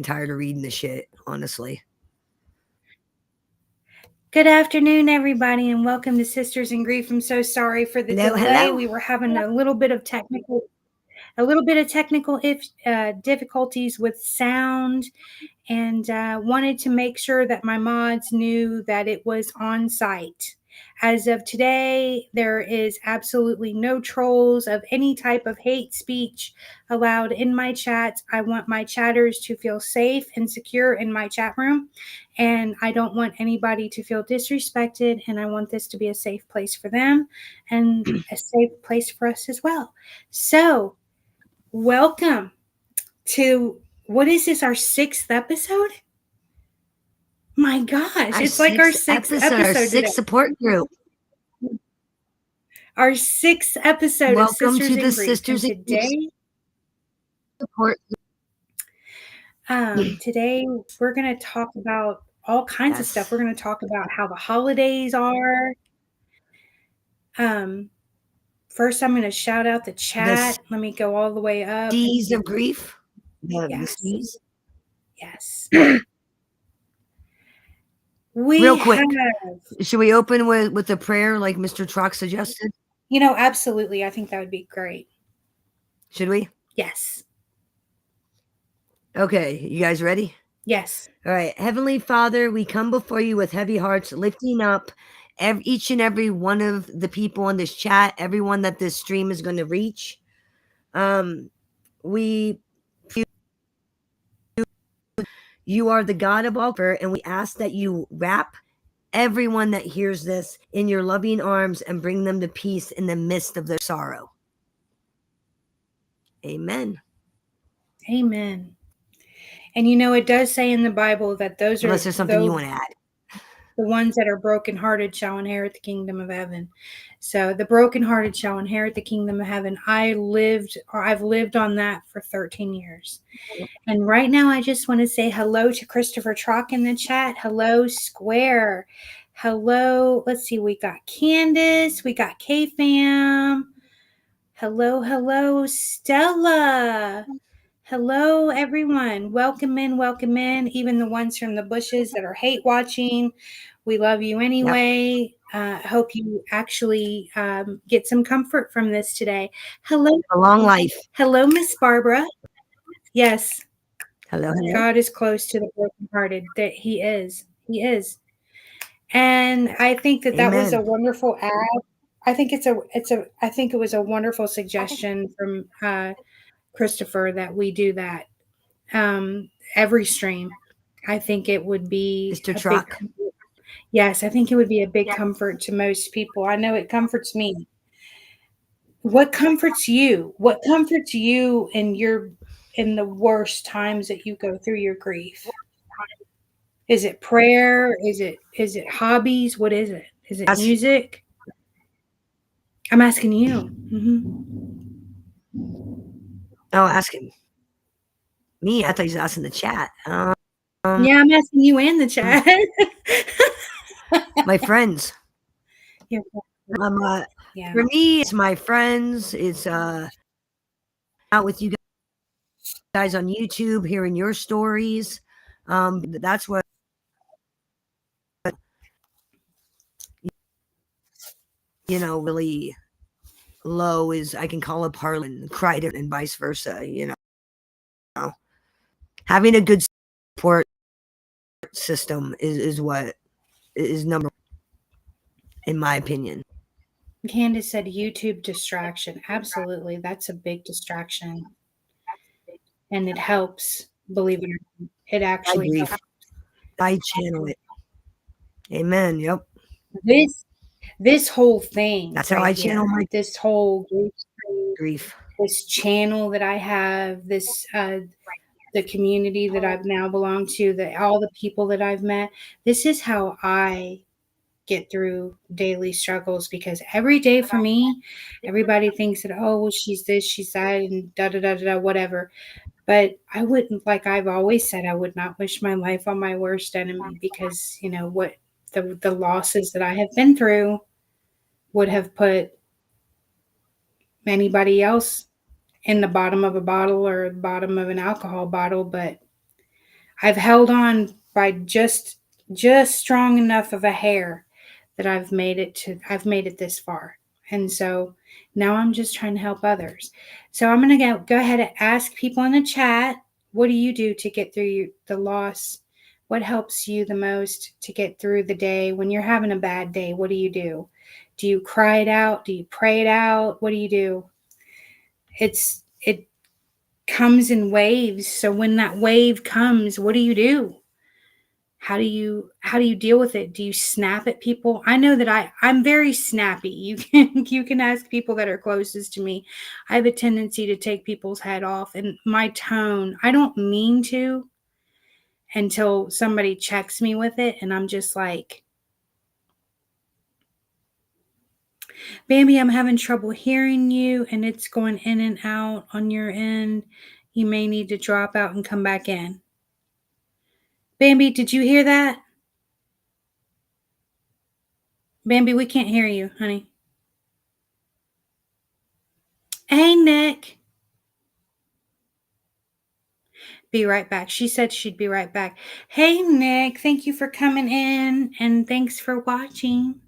tired of reading the shit, honestly. Good afternoon, everybody, and welcome to Sisters in Grief. I'm so sorry for the delay. Hello. We were having a little bit of technical difficulties with sound, and wanted to make sure that my mods knew that it was on site. As of today, there is absolutely no trolls of any type of hate speech allowed in my chats. I want my chatters to feel safe and secure in my chat room, and I don't want anybody to feel disrespected, and I want this to be a safe place for them and a safe place for us as well. So, welcome to, what is this, our 6th episode? My gosh, it's like our 6th episode our today. 6th support group. Our 6th episode Welcome of Sisters to the in Grief. Sisters in Today, support. today we're going to talk about all kinds of stuff. We're going to talk about how the holidays are. First, I'm going to shout out the chat. Let me go all the way up. D's of grief. Yes. Yes. Real quick, should we open with a prayer like Mr. Trock suggested? Absolutely. I think that would be great. Should we? Yes. Okay, you guys ready? Yes. All right. Heavenly Father, we come before you with heavy hearts, lifting up each and every one of the people on this chat, everyone that this stream is going to reach. You are the God of all, and we ask that you wrap everyone that hears this in your loving arms and bring them to peace in the midst of their sorrow. Amen. Amen. And it does say in the Bible that those Unless there's something you want to add. The ones that are brokenhearted shall inherit the kingdom of heaven. So the brokenhearted shall inherit the kingdom of heaven. I've lived on that for 13 years. And right now I just want to say hello to Christopher Trock in the chat. Hello, Square. Hello. Let's see. We got Candace. We got K-Fam. Hello, Stella. Hello, everyone. Welcome in, even the ones from the bushes that are hate watching. We love you anyway. Hope you actually get some comfort from this today. Hello. A long life. Hello, Miss Barbara. Yes. Hello. God is close to the brokenhearted. That He is. He is. And I think that was a wonderful ad. I think it was a wonderful suggestion from Christopher that we do that every stream. I think it would be Mr. Trock. Yes, I think it would be a big comfort to most people. I know it comforts me. What comforts you? What comforts you in the worst times that you go through your grief? Is it prayer? Is it hobbies? What is it? Is it music? I'm asking you. Oh, asking me? I thought you were asking the chat. Yeah, I'm asking you and the chat. My friends. Yeah. For me, it's my friends. It's out with you guys on YouTube, hearing your stories. That's what really low is. I can call up Harlan, cry to, and vice versa. Having a good support system is what is number one, in my opinion. Candace said YouTube distraction. Absolutely. That's a big distraction. And it helps, believe it or not. It actually helps. I channel it. Amen. Yep. This whole thing. That's how I channel my this whole grief. This channel that I have, this the community that I've now belonged to, all the people that I've met. This is how I get through daily struggles, because every day for me, everybody thinks that, oh, well, she's this, she's that, and da whatever. But I wouldn't, like I've always said, I would not wish my life on my worst enemy, because what the losses that I have been through would have put anybody else in the bottom of a bottle or the bottom of an alcohol bottle. But I've held on by just strong enough of a hair that I've made it this far. And so now I'm just trying to help others. So I'm going to go ahead and ask people in the chat, what do you do to get through the loss? What helps you the most to get through the day when you're having a bad day? What do you do? Do you cry it out? Do you pray it out? What do you do? It comes in waves. So when that wave comes, what do you do? How do you deal with it? Do you snap at people? I know that I'm very snappy. You can ask people that are closest to me. I have a tendency to take people's head off, and my tone, I don't mean to until somebody checks me with it, and I'm just like, Bambi, I'm having trouble hearing you, and it's going in and out on your end. You may need to drop out and come back in. Bambi, did you hear that? Bambi, we can't hear you, honey. Hey, Nick. Be right back. She said she'd be right back. Hey, Nick. Thank you for coming in, and thanks for watching.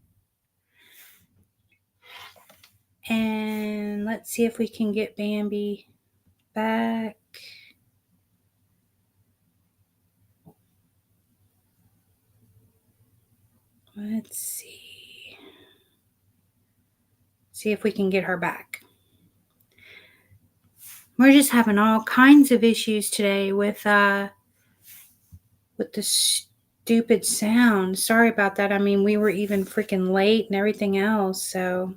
And let's see if we can get Bambi back. Let's see. See if we can get her back. We're just having all kinds of issues today with the stupid sound. Sorry about that. I mean, we were even freaking late and everything else. So,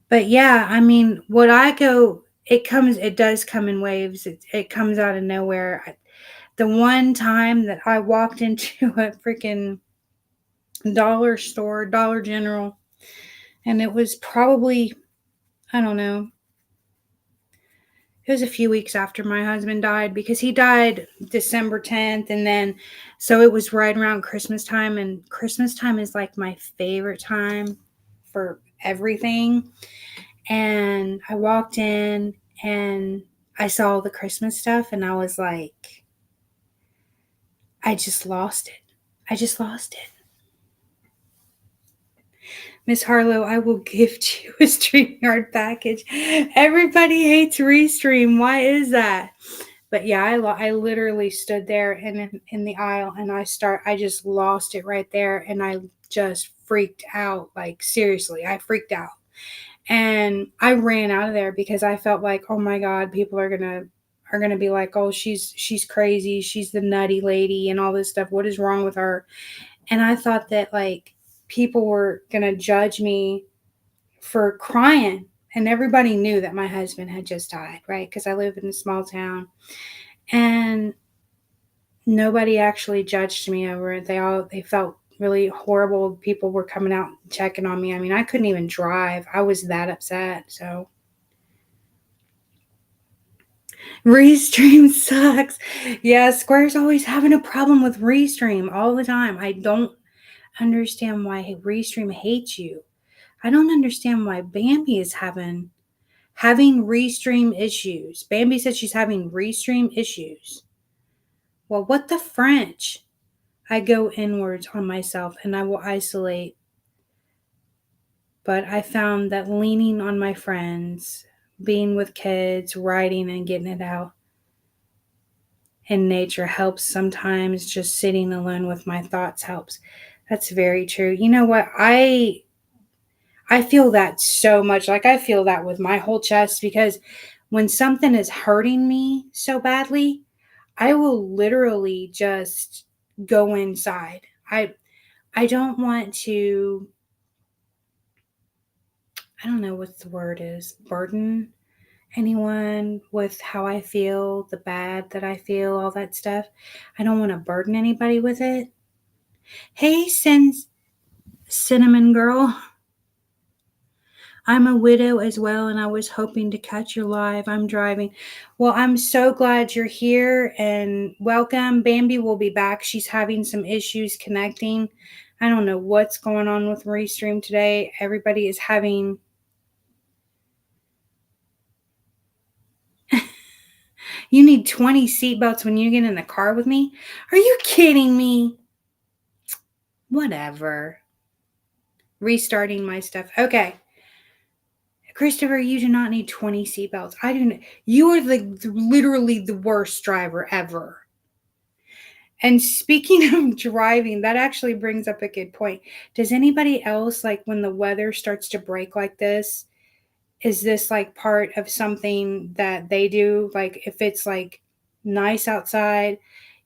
but yeah, I mean, it does come in waves. It comes out of nowhere. The one time that I walked into a freaking dollar store, Dollar General, and it was probably, I don't know, it was a few weeks after my husband died, because he died December 10th. And then, so it was right around Christmas time. And Christmas time is like my favorite time for everything. And I walked in and I saw all the Christmas stuff, and I was like, I just lost it. I just lost it. Miss Harlow, I will gift you a StreamYard package. Everybody hates Restream. Why is that? But yeah, I literally stood there in the aisle, and I just lost it right there, and I just freaked out. Like, seriously, I freaked out. And I ran out of there because I felt like, oh my God, people are gonna be like, oh, she's crazy, she's the nutty lady and all this stuff. What is wrong with her? And I thought that, like, people were gonna judge me for crying. And everybody knew that my husband had just died, right? Because I live in a small town. And nobody actually judged me over it. They felt really horrible. People were coming out checking on me. I mean, I couldn't even drive. I was that upset. So Restream sucks. Yeah, Square's always having a problem with Restream all the time. I don't understand why Restream hates you. I don't understand why Bambi is having Restream issues. Bambi said she's having Restream issues. Well, what the French? I go inwards on myself and I will isolate. But I found that leaning on my friends, being with kids, writing and getting it out in nature helps. Sometimes just sitting alone with my thoughts helps. That's very true. You know what? I feel that so much. Like, I feel that with my whole chest, because when something is hurting me so badly, I will literally just go inside. I don't want to, I don't know what the word is, burden anyone with how I feel, the bad that I feel, all that stuff. I don't want to burden anybody with it. Hey, Cinnamon Girl. I'm a widow as well, and I was hoping to catch your live. I'm driving. Well, I'm so glad you're here, and welcome. Bambi will be back. She's having some issues connecting. I don't know what's going on with Restream today. Everybody is having... You need 20 seatbelts when you get in the car with me? Are you kidding me? Whatever. Restarting my stuff. Okay. Christopher, you do not need 20 seatbelts. I do not. You are literally the worst driver ever. And speaking of driving, that actually brings up a good point. Does anybody else, like when the weather starts to break like this, is this like part of something that they do? Like if it's like nice outside,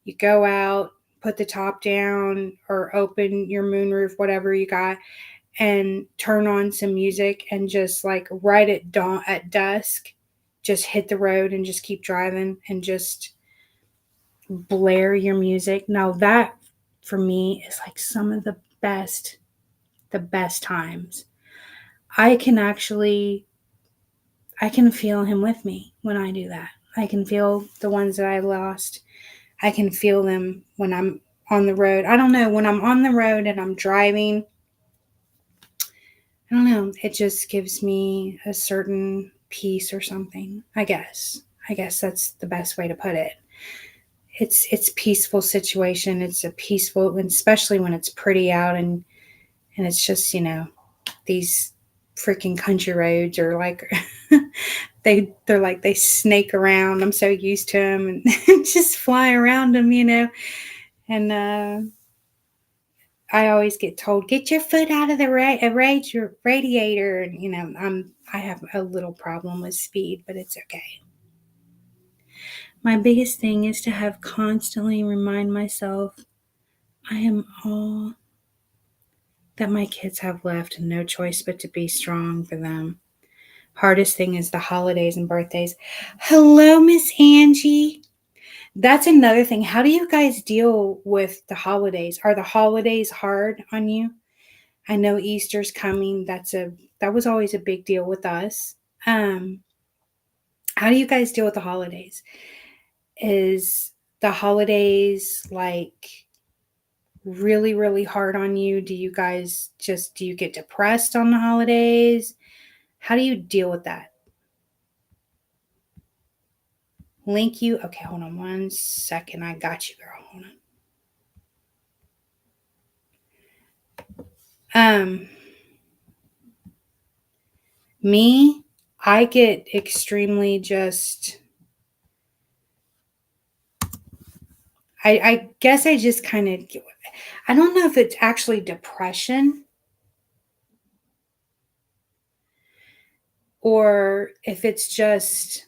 you go out, put the top down or open your moonroof, whatever you got, and turn on some music and just like right at dawn, at dusk, just hit the road and just keep driving and just blare your music. Now that for me is like some of the best times. I can actually I can feel him with me when I do that. I can feel the ones that I lost. I can feel them when I'm on the road. I don't know, when I'm on the road and I'm driving, I don't know, it just gives me a certain peace or something. I guess. I guess that's the best way to put it. It's peaceful situation. It's a peaceful, especially when it's pretty out and it's just, these freaking country roads are like they're like they snake around. I'm so used to them and just fly around them, And I always get told, "Get your foot out of the radiator," and I have a little problem with speed, but it's okay. My biggest thing is to have constantly remind myself I am all that my kids have left and no choice but to be strong for them. Hardest thing is the holidays and birthdays. Hello, Miss Angie. That's another thing. How do you guys deal with the holidays? Are the holidays hard on you? I know Easter's coming. That was always a big deal with us. How do you guys deal with the holidays? Is the holidays like really, really hard on you? Do you guys do you get depressed on the holidays? How do you deal with that? Link you. Okay, hold on 1 second. I got you, girl. Hold on. Me, I get extremely I guess I just kind of, I don't know if it's actually depression or if it's just,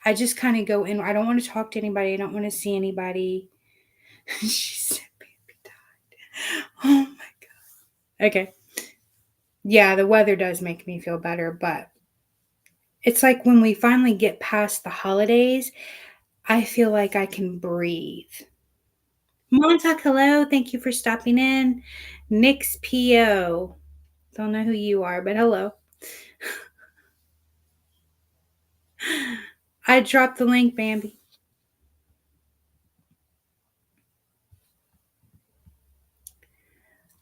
I just kind of go in. I don't want to talk to anybody. I don't want to see anybody. She said, baby died. Oh my God. Okay. Yeah, the weather does make me feel better, but it's like when we finally get past the holidays, I feel like I can breathe. Montauk, hello. Thank you for stopping in. Nix PO. Don't know who you are, but hello. I dropped the link, Bambi.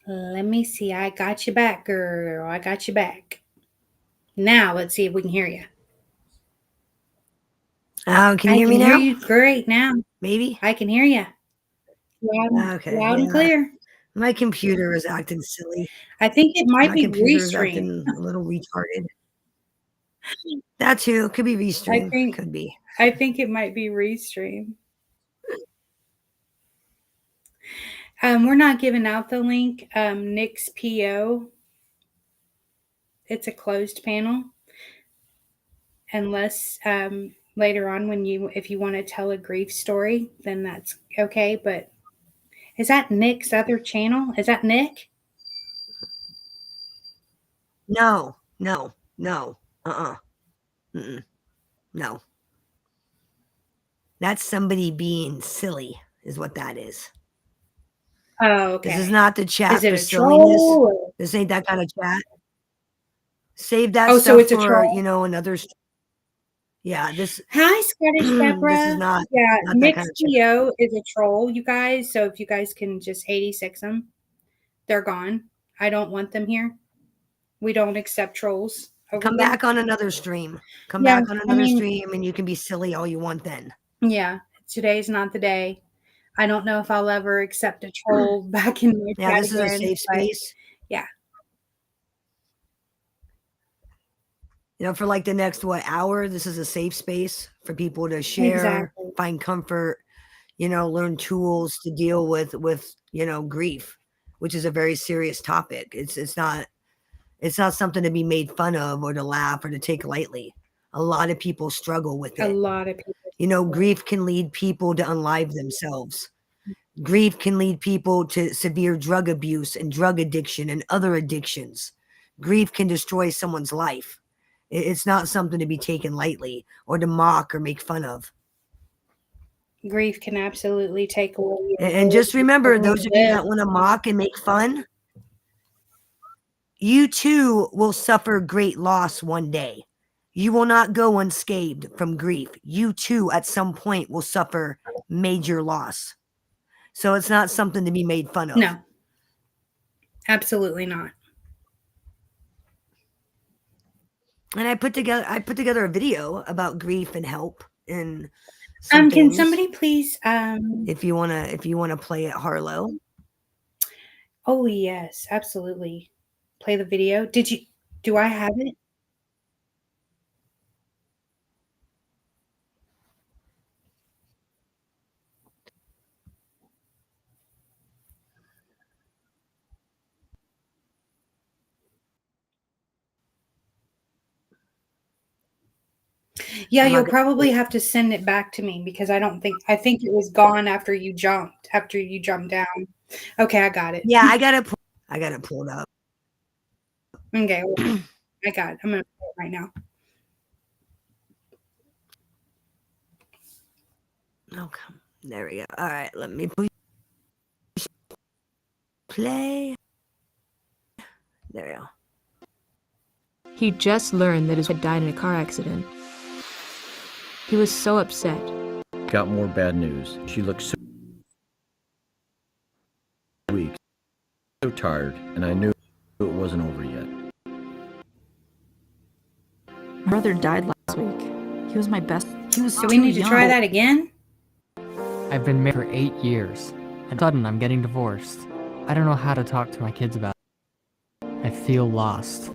Let me see. I got you back, girl. I got you back. Now, let's see if we can hear you. Oh, can you hear me now? I can hear now? you great now. Maybe? I can hear you. Okay. Loud and clear. My computer is acting silly. I think it might My be computer is restream. acting a little retarded. That too. Could be restream. Could be. I think it might be restream. We're not giving out the link. Nix PO. It's a closed panel. Unless later on if you want to tell a grief story, then that's okay. But is that Nick's other channel? Is that Nick? No. Uh-uh. No. That's somebody being silly is what that is. Oh, okay. This is not the chat is it for a silliness. Troll? This ain't that kind of chat. Save that stuff so it's for, another. Yeah, this. Hi, Scottish Deborah. This is not. Yeah, not Nick's kind of PO is a troll, you guys. So if you guys can just 86 them, they're gone. I don't want them here. We don't accept trolls. Come back on another stream. Come Yeah, back on another stream, and you can be silly all you want then. Yeah, today's not the day. I don't know if I'll ever accept a troll back in my chat this is a again, safe but space. yeah. For like the next hour, this is a safe space for people to share, find comfort, learn tools to deal with grief, which is a very serious topic. It's not something to be made fun of or to laugh or to take lightly. A lot of people struggle with it. A lot of people. Grief can lead people to unalive themselves. Grief can lead people to severe drug abuse and drug addiction and other addictions. Grief can destroy someone's life. It's not something to be taken lightly or to mock or make fun of. Grief can absolutely take away. And just remember, those of you that want to mock and make fun, you too will suffer great loss one day. You will not go unscathed from grief. You too, at some point, will suffer major loss. So it's not something to be made fun of. No, absolutely not. And I put together a video about grief and help and can somebody please if you wanna play it, Harlow? Oh yes, absolutely. Play the video. Do I have it? Yeah, you'll probably have to send it back to me because I think it was gone after you jumped down. Okay, I got it. Yeah, I got it pulled up. Okay, I got it. I'm gonna play it right now. Okay, there we go. All right, let me push play. There we go. He just learned that his wife died in a car accident. He was so upset. Got more bad news. She looked so weak, so tired, and I knew it wasn't over yet. My brother died last week. He was my best. He was so we need to try that again? I've been married for 8 years, and suddenly I'm getting divorced. I don't know how to talk to my kids about it. I feel lost.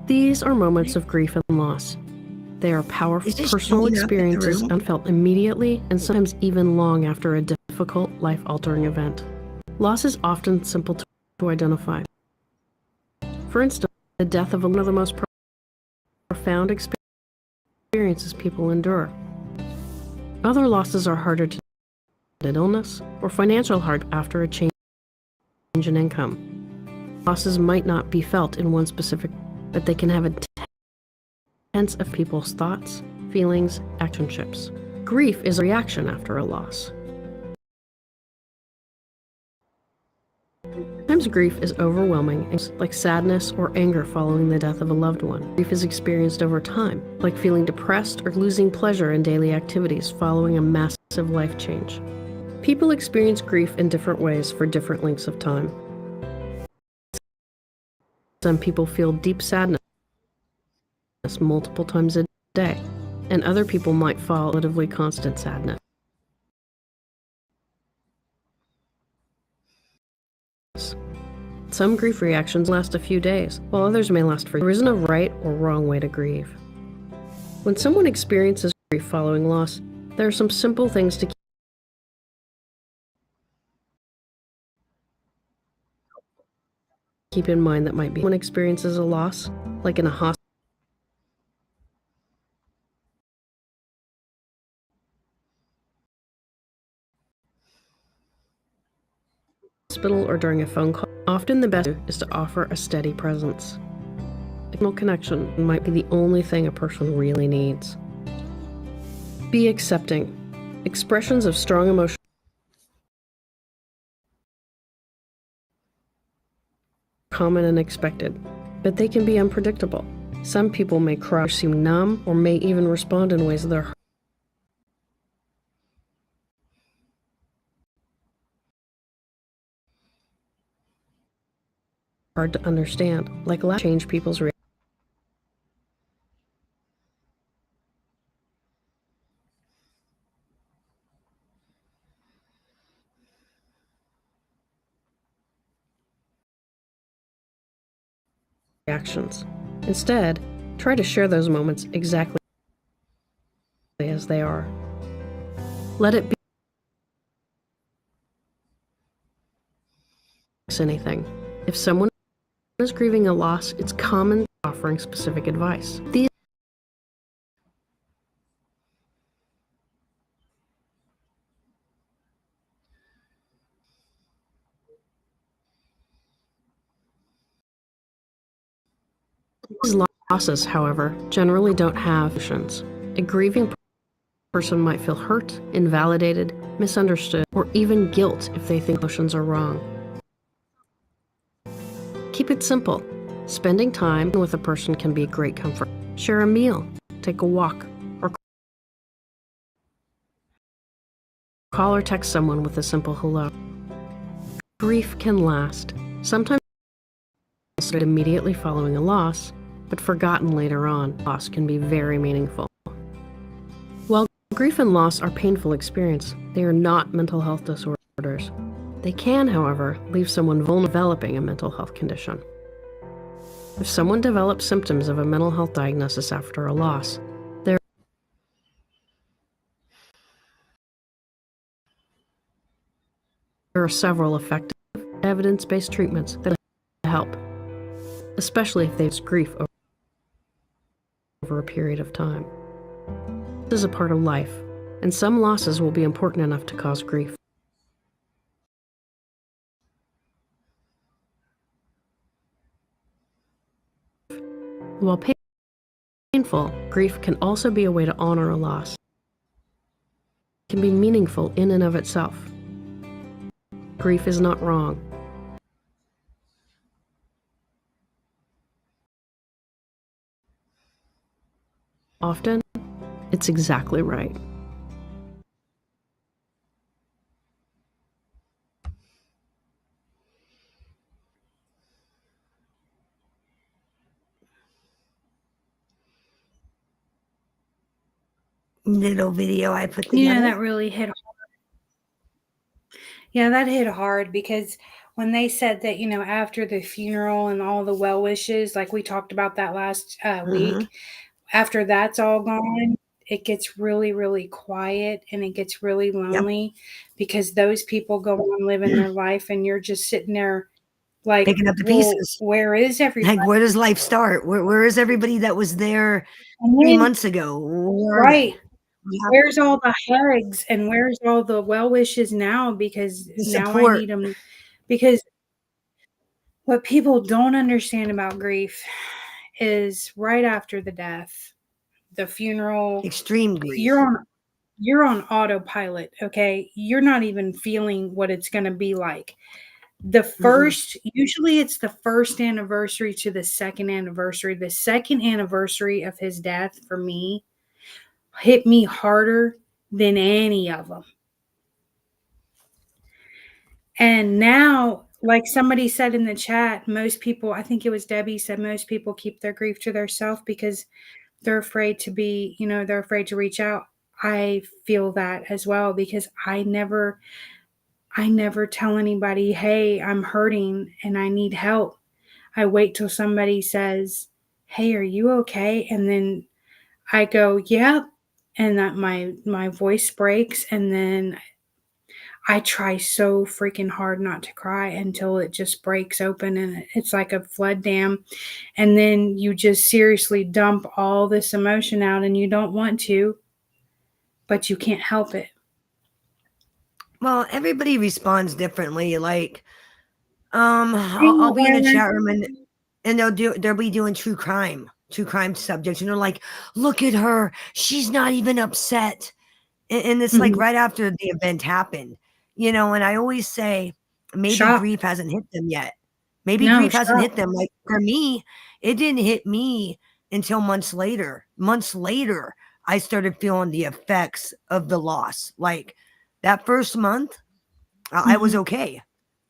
These are moments of grief and loss. They are powerful personal experiences and felt immediately and sometimes even long after a difficult, life-altering event. Loss is often simple to identify. For instance, the death of one of the most profound experiences people endure. Other losses are harder to deal with, illness or financial hardship after a change in income. Losses might not be felt in one specific, but they can have a sense of people's thoughts, feelings, actionships. Grief is a reaction after a loss. Sometimes grief is overwhelming, like sadness or anger following the death of a loved one. Grief is experienced over time, like feeling depressed or losing pleasure in daily activities following a massive life change. People experience grief in different ways for different lengths of time. Some people feel deep sadness multiple times a day, and other people might feel relatively constant sadness. Some grief reactions last a few days, while others may last for years. There isn't a right or wrong way to grieve. When someone experiences grief following loss, there are some simple things to keep in mind that might be when experiences a loss, like in a hospital or during a phone call. Often the best is to offer a steady presence. Emotional connection might be the only thing a person really needs. Be accepting. Expressions of strong emotion are common and expected, but they can be unpredictable. Some people may cry or seem numb or may even respond in ways that are hard to understand, like change people's reactions. reactions. Instead, try to share those moments exactly as they are. Let it be anything. If someone is grieving a loss, it's common offering specific advice. These losses, however, generally don't have emotions. A grieving person might feel hurt, invalidated, misunderstood, or even guilt if they think emotions are wrong. Keep it simple. Spending time with a person can be a great comfort. Share a meal, take a walk, or call or text someone with a simple hello. Grief can last. Sometimes immediately following a loss, but forgotten later on. Loss can be very meaningful. While grief and loss are painful experiences, they are not mental health disorders. They can, however, leave someone vulnerable to developing a mental health condition. If someone develops symptoms of a mental health diagnosis after a loss, there are several effective, evidence-based treatments that help, especially if there's grief over a period of time. This is a part of life, and some losses will be important enough to cause grief. While painful, grief can also be a way to honor a loss. It can be meaningful in and of itself. Grief is not wrong. Often, it's exactly right. Little video I put together. Yeah, that really hit hard. Yeah, that hit hard because when they said that, after the funeral and all the well wishes, like we talked about that last week, after that's all gone, it gets really, really quiet and it gets really lonely because those people go on living their life and you're just sitting there like, picking up the well, pieces. where is everybody? Like, where does life start? Where is everybody that was there 3 months ago? Where are they? Right. Where's all the hugs and where's all the well wishes now? Because The now I support. need them. Because what people don't understand about grief is right after the death, the funeral, Extreme grief. you're on autopilot, okay? You're not even feeling what it's going to be like. Usually it's the first anniversary to the second anniversary. The second anniversary of his death for me hit me harder than any of them. And now, like somebody said in the chat, most people, I think it was Debbie said, most people keep their grief to themselves because they're afraid to be, they're afraid to reach out. I feel that as well because I never tell anybody, hey, I'm hurting and I need help. I wait till somebody says, hey, are you okay? And then I go, yep. And that my voice breaks. And then I try so freaking hard not to cry until it just breaks open and it's like a flood dam. And then you just seriously dump all this emotion out and you don't want to, but you can't help it. Well, everybody responds differently. Like, I'll be in a chat room and they'll be doing true crime subjects, and they're like, look at her, she's not even upset. And it's like right after the event happened, and I always say, maybe grief hasn't hit them yet. Maybe grief hasn't hit them. Like for me, it didn't hit me until months later. Months later, I started feeling the effects of the loss. Like that first month, I was okay.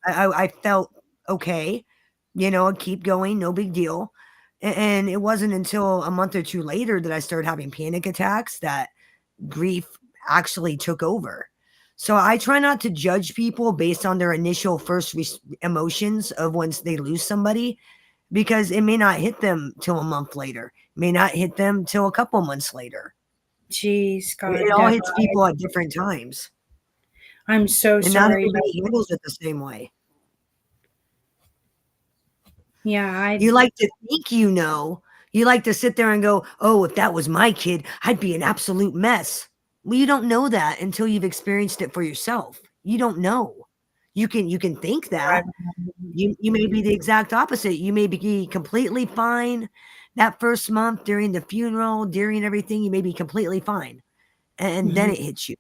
I felt okay, I'd keep going, no big deal. And it wasn't until a month or two later that I started having panic attacks that grief actually took over. So I try not to judge people based on their initial first emotions of once they lose somebody, because it may not hit them till a month later, it may not hit them till a couple months later. Jeez, God, It all hits Deborah, people at different times, I'm so and not sorry. everybody handles it the same way. Yeah, You like to think you like to sit there and go, "Oh, if that was my kid, I'd be an absolute mess." Well, you don't know that until you've experienced it for yourself. You don't know. You can think that. You may be the exact opposite. You may be completely fine that first month during the funeral, during everything, you may be completely fine. And then it hits you.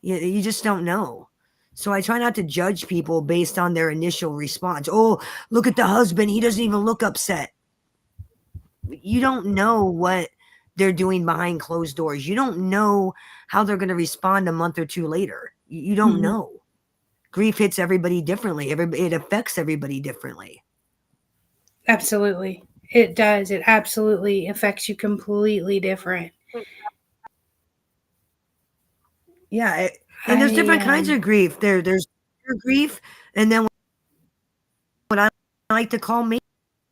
You just don't know. So I try not to judge people based on their initial response. Oh, look at the husband. He doesn't even look upset. You don't know what they're doing behind closed doors. You don't know how they're going to respond a month or two later. You don't know. Grief hits everybody differently. It affects everybody differently. Absolutely. It does. It absolutely affects you completely different. Yeah, and there's different kinds of grief. There's grief, and then what I like to call me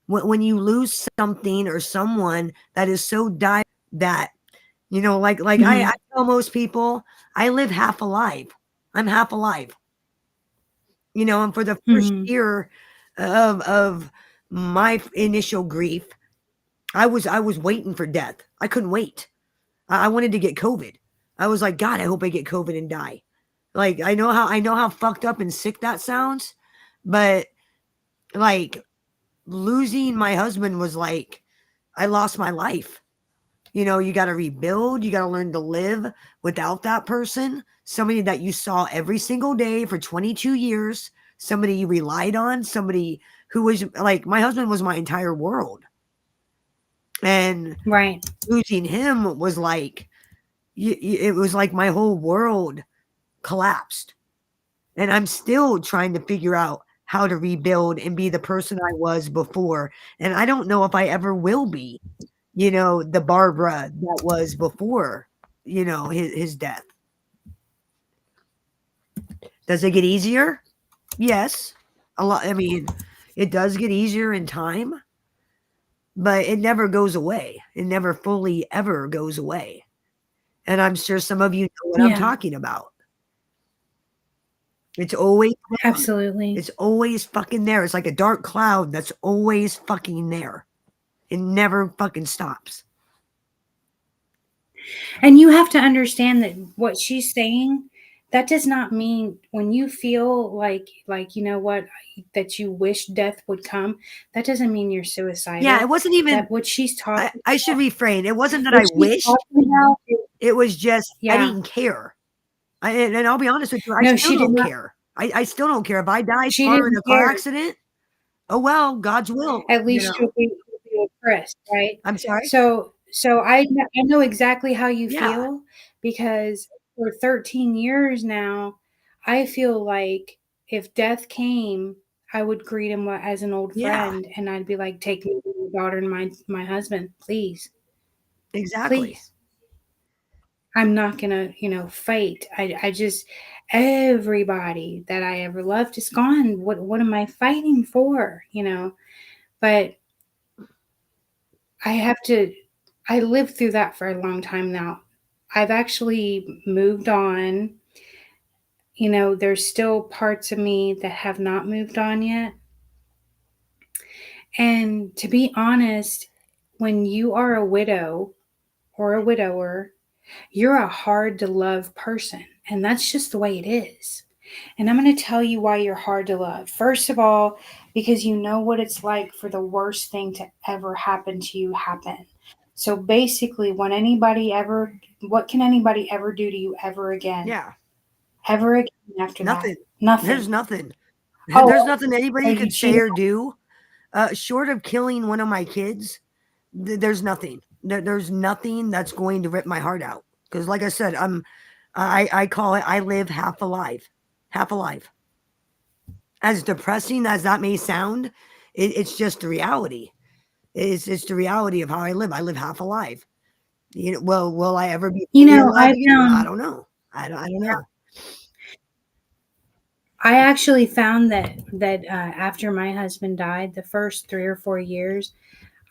when you lose something or someone that is so dire that like I tell most people, I live half alive. I'm half alive. And for the first year of my initial grief, I was waiting for death. I couldn't wait. I wanted to get COVID. I was like, God, I hope I get COVID and die. Like I know how fucked up and sick that sounds, but like losing my husband was like I lost my life. You got to rebuild, you got to learn to live without that person, somebody that you saw every single day for 22 years, somebody you relied on, somebody who was like my husband was my entire world. And right. Losing him was like it was like my whole world collapsed. And I'm still trying to figure out how to rebuild and be the person I was before. And I don't know if I ever will be, the Barbara that was before, his death. Does it get easier? Yes. A lot. I mean, it does get easier in time, but it never goes away. It never fully ever goes away. And I'm sure some of you know what I'm talking about. It's always there. Absolutely. It's always fucking there. It's like a dark cloud that's always fucking there. It never fucking stops. And you have to understand that what she's saying, that does not mean when you feel like that you wish death would come, that doesn't mean you're suicidal. Yeah, it wasn't even that what she's talking I should refrain. It wasn't that I wished. It was just I didn't care. And I'll be honest with you, I still don't care. I still don't care. If I die tomorrow in a car accident, oh well, God's will. At least you'll be oppressed, right? I'm sorry? So I know exactly how you feel, because for 13 years now, I feel like if death came, I would greet him as an old friend, and I'd be like, take me, my daughter, and my husband, please. Exactly. Please. I'm not gonna, fight. I just, everybody that I ever loved is gone. What am I fighting for? But I lived through that for a long time now. I've actually moved on. There's still parts of me that have not moved on yet. And to be honest, when you are a widow or a widower, you're a hard to love person. And that's just the way it is. And I'm going to tell you why you're hard to love. First of all, because you know what it's like for the worst thing to ever happen to you happen. So basically, what can anybody ever do to you ever again? Yeah. Ever again after nothing. that? Nothing. There's nothing. Oh, There's nothing anybody could say cheat? or do. Short of killing one of my kids, there's nothing. There's nothing that's going to rip my heart out. Because like I said, I call it, I live half alive. Half alive. As depressing as that may sound, it's just the reality. It's the reality of how I live. I live half alive. Well, will I ever be alive again? I don't know. I don't know. I actually found that after my husband died, the first 3 or 4 years,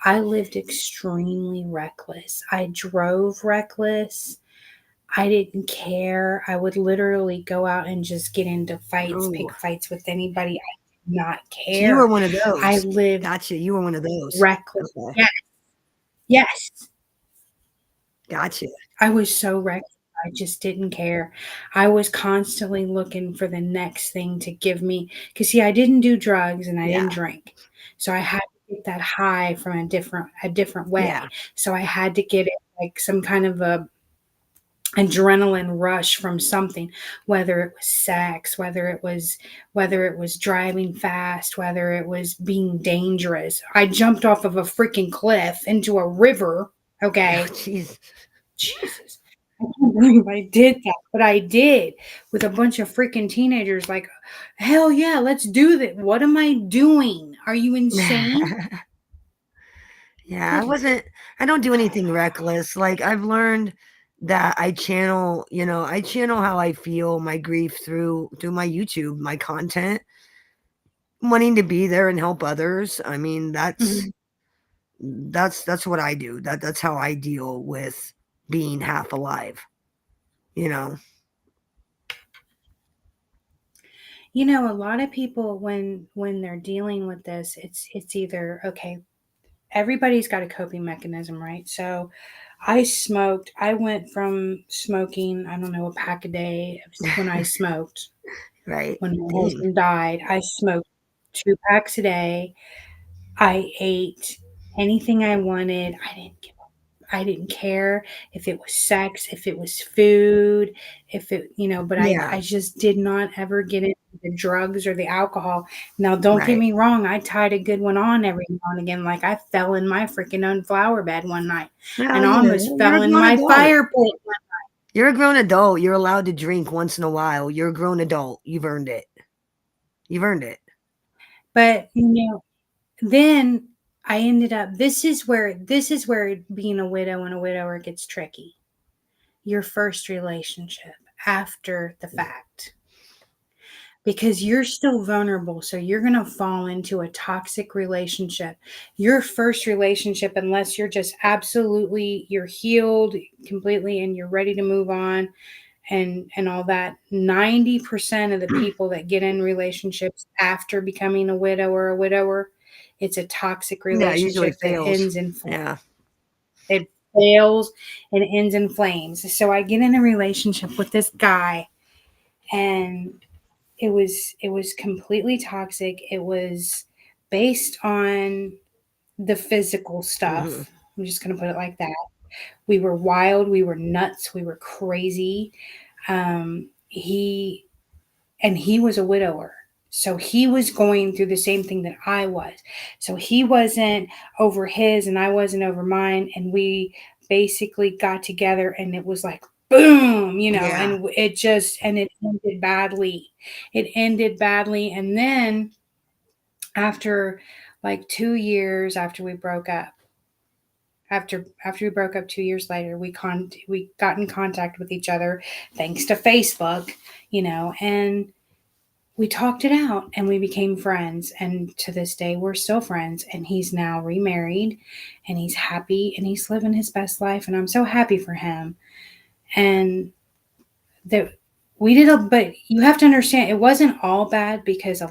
I lived extremely reckless. I drove reckless. I didn't care. I would literally go out and just get into fights, Oh, pick fights with anybody. I did not so you were care. one of I those. lived Gotcha. You were one of those. reckless. Okay. Yes, yes. Gotcha. I was so reckless. I just didn't care. I was constantly looking for the next thing to give me, because see, I didn't do drugs and I Yeah. didn't drink. So I had to get that high from a different Yeah. way. So I had to get it like some kind of a adrenaline rush from something, whether it was sex, whether it was driving fast, whether it was being dangerous. I jumped off of a freaking cliff into a river. Oh, Okay. jeez. Jesus. I can't believe I did that, but I did with a bunch of freaking teenagers. Like, hell yeah, let's do that. What am I doing? Are you insane? Yeah, Good. I don't do anything reckless. Like I've learned that I channel how I feel, my grief through my YouTube, my content, wanting to be there and help others. I mean, Mhm. that's what I do. That's how I deal with being half alive, you know. A lot of people when they're dealing with this, it's either okay, everybody's got a coping mechanism, right? So I smoked. I went from smoking, I don't know, a pack a day when I smoked. Right. When my Dang. husband died, I smoked 2 packs a day. I ate anything I wanted. I didn't care if it was sex, if it was food, if but Yeah, I just did not ever get into the drugs or the alcohol. Now, don't get right. me wrong, I tied a good one on every now and again. Like I fell in my freaking own flower bed one night Well, and almost you're fell a in grown my adult. fire pit. You're a grown adult. You're allowed to drink once in a while. You're a grown adult. You've earned it. You've earned it. But then I ended up this is where being a widow and a widower gets tricky. Your first relationship after the fact, because you're still vulnerable, so you're going to fall into a toxic relationship. Your first relationship, unless you're healed completely and you're ready to move on and all that, 90% of the people that get in relationships after becoming a widow or a widower, it's a toxic Yeah, it usually relationship that fails. ends in flames. Yeah. It fails and ends in flames. So I get in a relationship with this guy, and it was completely toxic. It was based on the physical Mhm. stuff. I'm just going to put it like that. We were wild, we were nuts, we were crazy. He was a widower. So he was going through the same thing that I was. So he wasn't over his and I wasn't over mine. And we basically got together and it was like, boom, Yeah. and it ended badly. It ended badly. And then after like 2 years after we broke up, after we broke up 2 years later, we got in contact with each other thanks to Facebook, and we talked it out and we became friends. And to this day, we're still friends. And he's now remarried and he's happy and he's living his best life. And I'm so happy for him. And that but you have to understand it wasn't all bad, because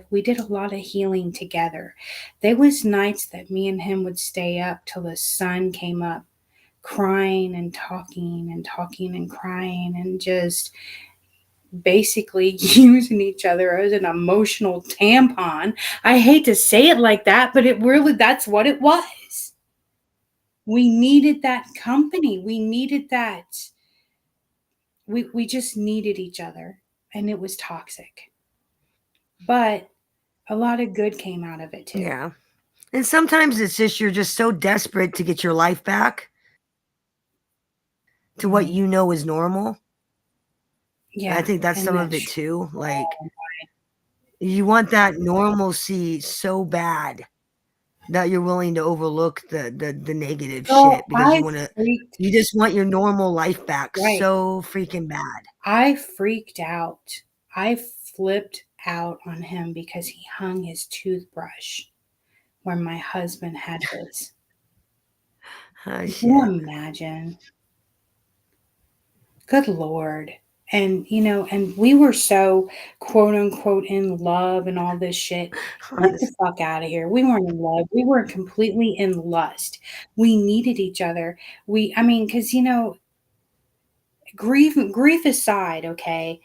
we did a lot of healing together. There was nights that me and him would stay up till the sun came up, crying and talking and talking and crying and just basically using each other as an emotional tampon. I hate to say it like that, but that's what it was. We needed that company. We needed that. We just needed each other, and it was toxic. But a lot of good came out of it too. Yeah. And sometimes it's just you're just so desperate to get your life back to what Mhm. you know is normal. I Yeah, think that's and some of that's it true. too. Like you want that normalcy so bad that you're willing to overlook the negative So shit because you just want your normal life back right. so freaking bad. I freaked out. I flipped out on him because he hung his toothbrush where my husband had his. Oh, Can shit. you imagine? Good Lord. And, and we were so quote unquote in love and all this shit. Get the fuck out of here. We weren't in love. We were completely in lust. We needed each other. Because, grief aside, okay,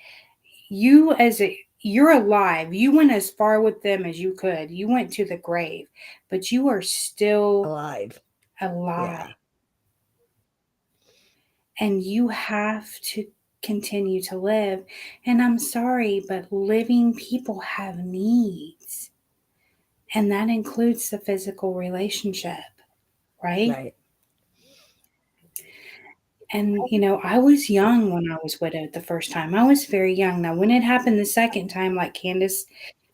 you're alive. You went as far with them as you could. You went to the grave, but you are still Alive. alive. Yeah. And you have to continue to live. And I'm sorry, but living people have needs. And that includes the physical relationship, right? Right. And, I was young when I was widowed the first time. I was very young. Now, when it happened the second time, like Candace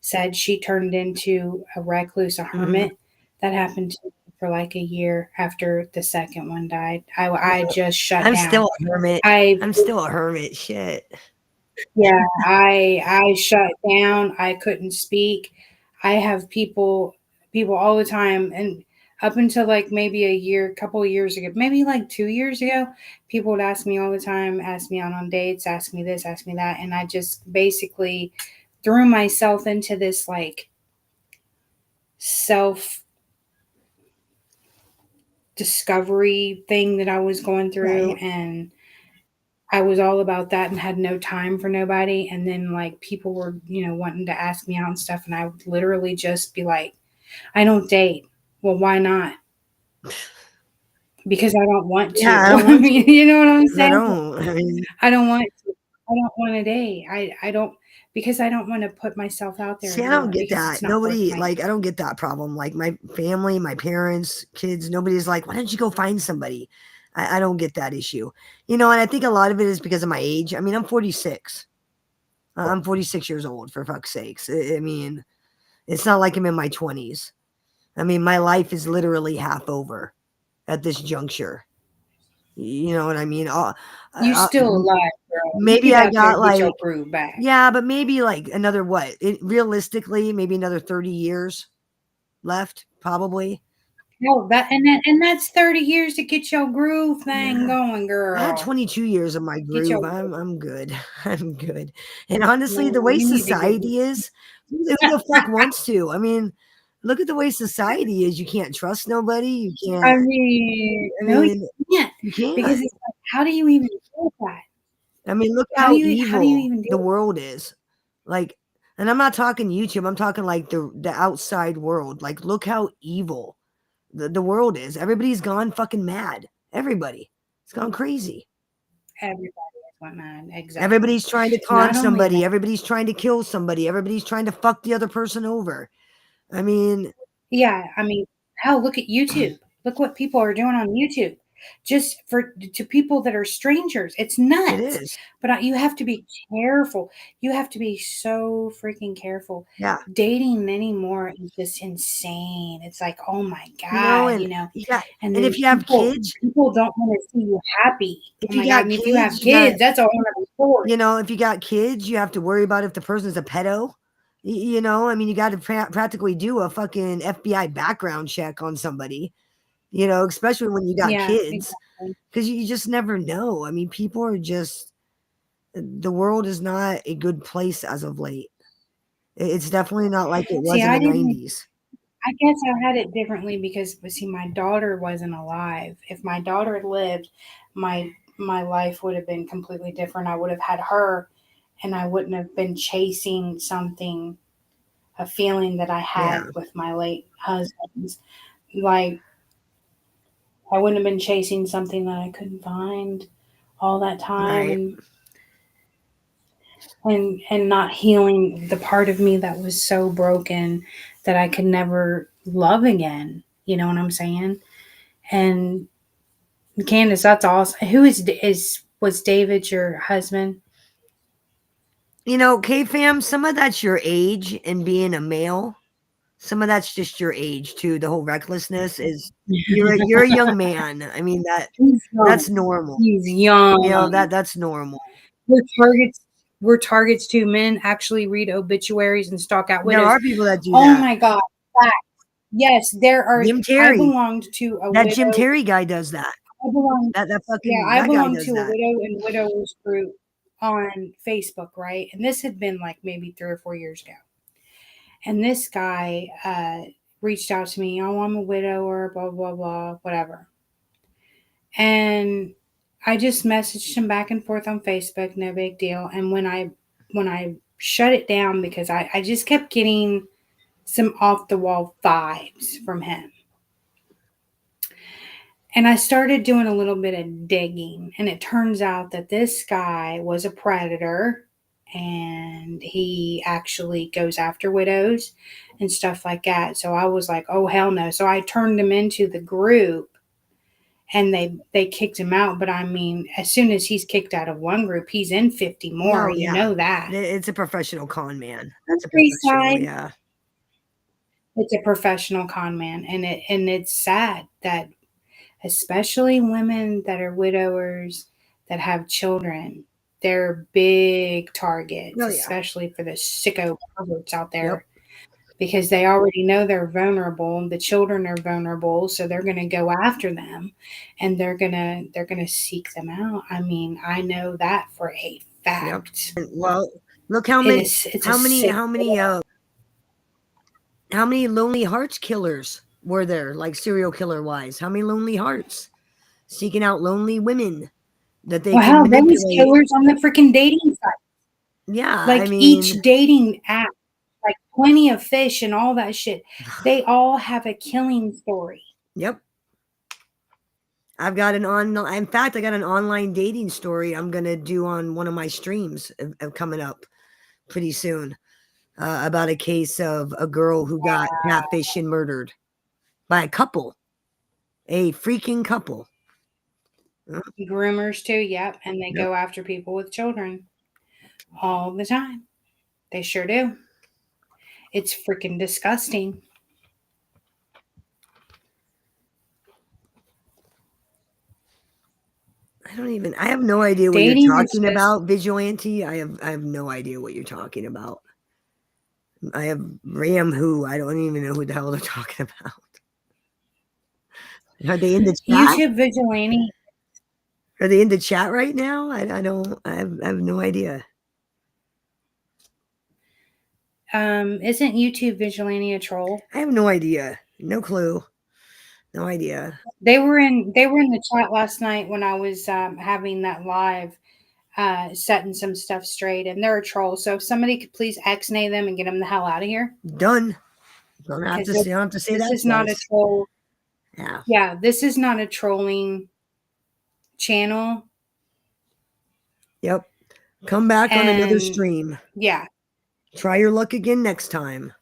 said, she turned into a recluse, a hermit. That happened to me for like a year after the second one died. I just shut I'm down. still a hermit. I'm still a hermit. Shit. Yeah, I shut down. I couldn't speak. I have people all the time, and up until like maybe couple of years ago, maybe like 2 years ago, people would ask me all the time, ask me out on dates, ask me this, ask me that, and I just basically threw myself into this like self discovery thing that I was going through, Right. and I was all about that and had no time for nobody. And then like people were, wanting to ask me out and stuff. And I would literally just be like, I don't date. Well, why not? Because I don't want to. Yeah. I mean, you know what I'm I saying? don't. I mean, I don't want to. I don't want to date. I don't, because I don't want to put myself out there see, I don't anymore get because it's that. not worth Nobody, my like, I don't get that problem. Like, my family, my parents, kids, nobody's like, why don't you go find somebody? I don't get that issue. And I think a lot of it is because of my age. I mean, I'm 46. I'm 46 years old, for fuck's sakes. I mean, it's not like I'm in my 20s. I mean, my life is literally half over at this juncture. You know what I mean? You still alive, girl. You Maybe get I out there got and get your like, groove back. yeah, but maybe like another what? Realistically, maybe another 30 years left, probably. No, that's 30 years to get your groove thing Yeah. going, I had girl. 22 years of my Get your groove. I'm good. I'm good. And honestly, the no, way you need to get society is, who the fuck wants to? I mean, look at the way society is. You can't trust nobody. You I can't. mean, I no, you mean, can't. you Because can't. it's like, how do you even do that? I mean, look How do how you evil even do the it? world is. Like, and I'm not talking YouTube. I'm talking like the outside world. Like, look how evil the world is. Everybody's gone fucking mad. Everybody. It's gone crazy. Everybody is went mad. Exactly. Everybody's trying to con Not only somebody. that, Everybody's trying to kill somebody. Everybody's trying to fuck the other person over. I mean, yeah, I mean, hell, look at YouTube. Look what people are doing on YouTube. Just to people that are strangers. It's it nuts. is. But you have to be careful. You have to be so freaking careful. Yeah. Dating anymore is just insane. It's like, oh my God, And you got, and and then if you have kids, people don't want to see you happy. if Oh you my God. got And if you have kids, you got, kids, that's a whole other story. if you got kids, you have to worry about if the person's a pedo. I mean, you got to practically do a fucking FBI background check on somebody, especially when you got Yeah, kids, exactly. because you just never know. I mean, people are just, the world is not a good place as of late. It's definitely not like it See, was in the 90s. I guess I had it differently because, see, my daughter wasn't alive. If my daughter had lived, my life would have been completely different. I would have had her, and I wouldn't have been chasing something, a feeling that I Yeah. had with my late husband. Like, I wouldn't have been chasing something that I couldn't find all that time, Right. and not healing the part of me that was so broken that I could never love again. You know what I'm saying? And Candace, that's awesome. Who was David your husband? K-fam, some of that's your age and being a male. Some of that's just your age too. The whole recklessness is you're a young man. I mean He's young. that's normal. He's young. That's normal. The we're targets too. Men actually read obituaries and stalk out There widows. are people that do Oh that. my God. Yes, there are. Jim I Terry. belonged to a That widow. Jim Terry guy does that. I belong. That Yeah, fucking I that guy belong does to a that. widow and widowers group on Facebook, right? And this had been like maybe 3 or 4 years ago. And this guy reached out to me. Oh, I'm a widower, blah, blah, blah, whatever. And I just messaged him back and forth on Facebook, no big deal. And when I shut it down because I just kept getting some off the wall vibes from him. And I started doing a little bit of digging, and it turns out that this guy was a predator, and he actually goes after widows and stuff like that. So I was like, oh, hell no. So I turned him into the group, and they kicked him out. But I mean, as soon as he's kicked out of one group, he's in 50 more. No, You yeah. know that. It's a professional con man. That's a Free professional, side. yeah. It's a professional con man, and it's sad that especially women that are widowers that have children, they're big targets, Oh, yeah. especially for the sicko perverts out there. Yep. Because they already know they're vulnerable and the children are vulnerable, so they're going to go after them and they're going to seek them out. I mean, I know that for a fact. Yep. Well, look how many how many lonely hearts killers were there, like serial killer wise? How many lonely hearts seeking out lonely women that they can There was manipulate? killers on the freaking dating site. Yeah, Like I mean, each dating app, like Plenty of Fish and all that shit, they all have a killing story. Yep. I've got in fact, I got an online dating story I'm going to do on one of my streams coming up pretty soon about a case of a girl who got catfished and murdered by a freaking couple. Groomers too, yep, and they go after people with children all the time. They sure do. It's freaking disgusting. I have no idea what Dating you're is talking just- about, Vigilante. I have no idea what you're talking about. I have Ram who I don't even know who the hell they're talking about. Are they in the chat? YouTube Vigilante. Are they in the chat right now? I have no idea. Isn't YouTube Vigilante a troll? I have no idea. No clue. No idea. They were in the chat last night when I was having that live, setting some stuff straight, and they're a troll. So if somebody could please X-nay them and get them the hell out of here. Done. Don't have to say this that. is not a troll. Yeah. Yeah, this is not a trolling channel. Yep. Come back on another stream. Yeah. Try your luck again next time.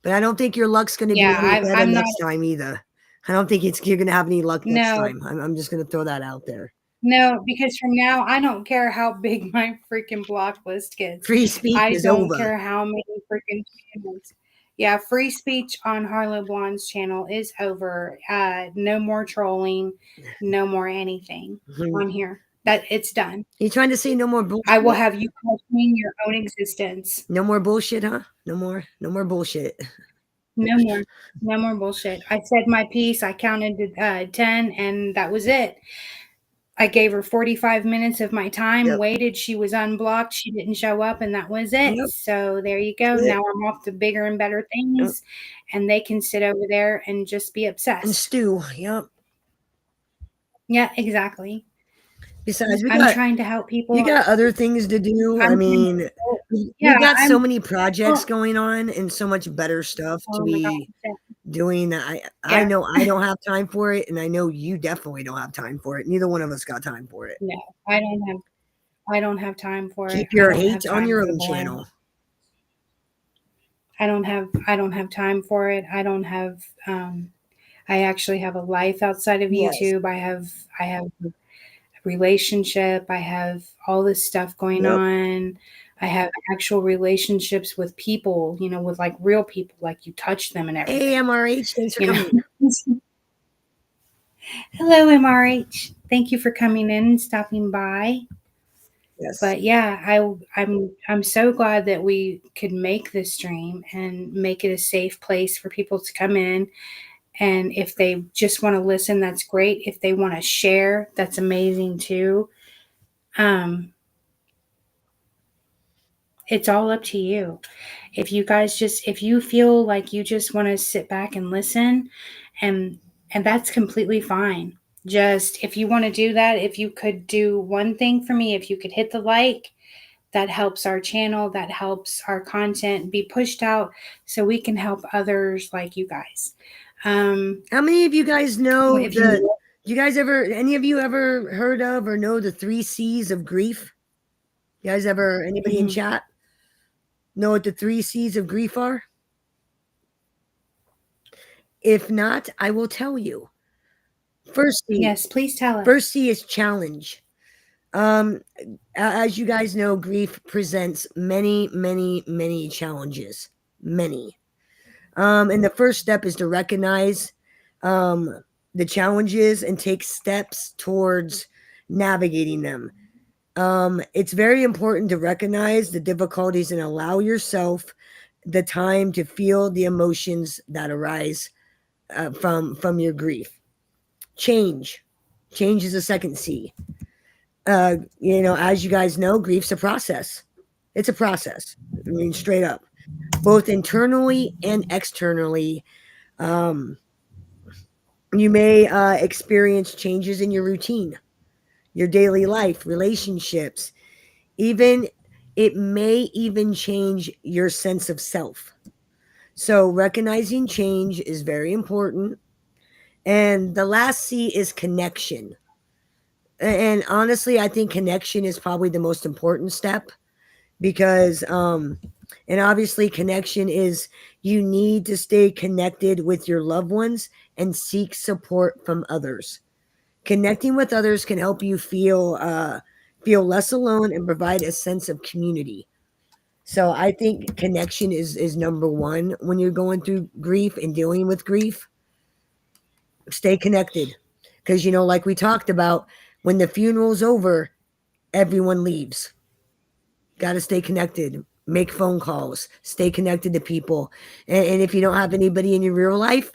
But I don't think your luck's going to be any better next time either. I don't think you're going to have any luck next time. I'm just going to throw that out there. No, because from now, I don't care how big my freaking block list gets. Free speech is over. I don't care how many freaking channels. Yeah, free speech on Harlow Blonde's channel is over. No more trolling. No more anything on here. That it's done. You trying to say no more bullshit? I will have you questioning your own existence. No more bullshit, huh? No more bullshit. No more bullshit. I said my piece. I counted to 10, and that was it. I gave her 45 minutes of my time, waited. She was unblocked. She didn't show up, and that was it. Yep. So there you go. Now I'm off to bigger and better things, and they can sit over there and just be obsessed. And stew. Yep. Yeah, exactly. Besides, I'm trying to help people. You got other things to do. I mean, you got so many projects going on and so much better stuff to be doing. I know I don't have time for it, and I know you definitely don't have time for it. Neither one of us got time for it. No, I don't have time for it. Keep your hate on your own channel. I don't have time for it. I don't have I actually have a life outside of YouTube. I have a relationship. I have all this stuff going on. I have actual relationships with people, with like real people, like you touch them and everything. Hey, MRH, thanks for coming. Hello, MRH. Thank you for coming in and stopping by. Yes. But yeah, I'm so glad that we could make this stream and make it a safe place for people to come in. And if they just want to listen, that's great. If they want to share, that's amazing too. Um, it's all up to you. If you feel like you just want to sit back and listen, and that's completely fine. Just if you want to do that, if you could do one thing for me, if you could hit the like, that helps our channel, that helps our content be pushed out so we can help others like you guys. How many of you guys know If you any of you ever heard of or know the 3 C's of grief? You guys ever, anybody in Mhm. chat know what the 3 C's of grief are? If not, I will tell you. First C. Yes, please tell us. First C is challenge. As you guys know, grief presents many, many, many challenges. Many. And the first step is to recognize the challenges and take steps towards navigating them. It's very important to recognize the difficulties and allow yourself the time to feel the emotions that arise from your grief. Change is a second C. As you guys know, grief's a process. It's a process. I mean, straight up, both internally and externally. You may experience changes in your routine, your daily life, relationships. Even it may even change your sense of self. So recognizing change is very important. And the last C is connection. And honestly, I think connection is probably the most important step because and obviously connection is you need to stay connected with your loved ones and seek support from others. Connecting with others can help you feel less alone and provide a sense of community. So I think connection is number one when you're going through grief and dealing with grief. Stay connected. Because like we talked about, when the funeral's over, everyone leaves. Got to stay connected. Make phone calls. Stay connected to people. And if you don't have anybody in your real life,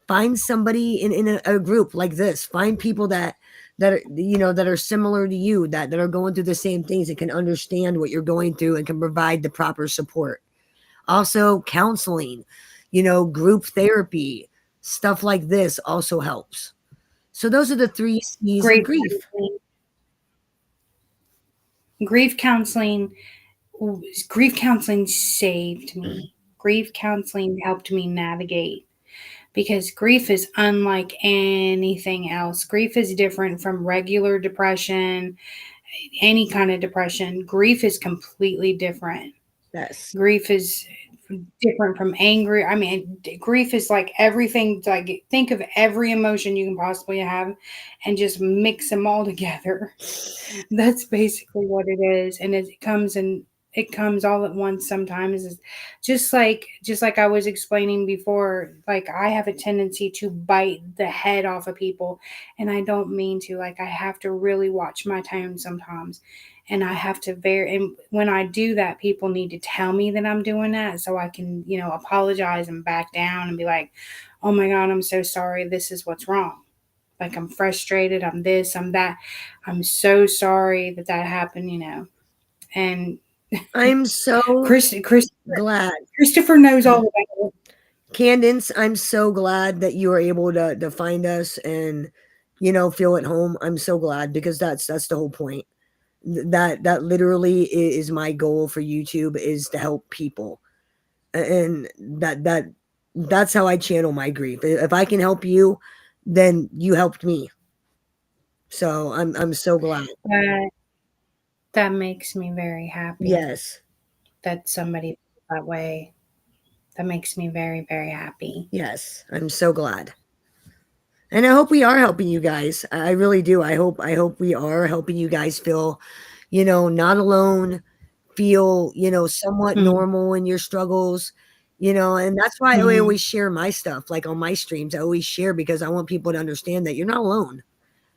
find somebody in a group like this. Find people that are, that are similar to you, that are going through the same things and can understand what you're going through and can provide the proper support. Also, counseling, group therapy, stuff like this also helps. So those are the 3 C's of Grief grief. counseling. Grief counseling. Grief counseling saved me. Grief counseling helped me navigate because grief is unlike anything else. Grief is different from regular depression, any kind of depression. Grief is completely different. Yes. Grief is different from angry. I mean, grief is like everything. Like, think of every emotion you can possibly have and just mix them all together. That's basically what it is. And it comes all at once sometimes. It's just like I was explaining before, like I have a tendency to bite the head off of people, and I don't mean to. Like, I have to really watch my tone sometimes. And I have to and when I do that, people need to tell me that I'm doing that so I can, apologize and back down and be like, oh my God, I'm so sorry. This is what's wrong. Like, I'm frustrated. I'm this, I'm that. I'm so sorry that happened. And I'm so glad. Christopher knows all about it. Candence, I'm so glad that you were able to find us and, feel at home. I'm so glad because that's the whole point. That literally is my goal for YouTube, is to help people. And that's how I channel my grief. If I can help you, then you helped me. So I'm so glad. That makes me very happy. Yes. That somebody feels that way. That makes me very, very happy. Yes, I'm so glad. And I hope we are helping you guys. I really do. I hope we are helping you guys feel, not alone, feel, somewhat normal in your struggles, and that's why I always share my stuff. Like on my streams, I always share because I want people to understand that you're not alone.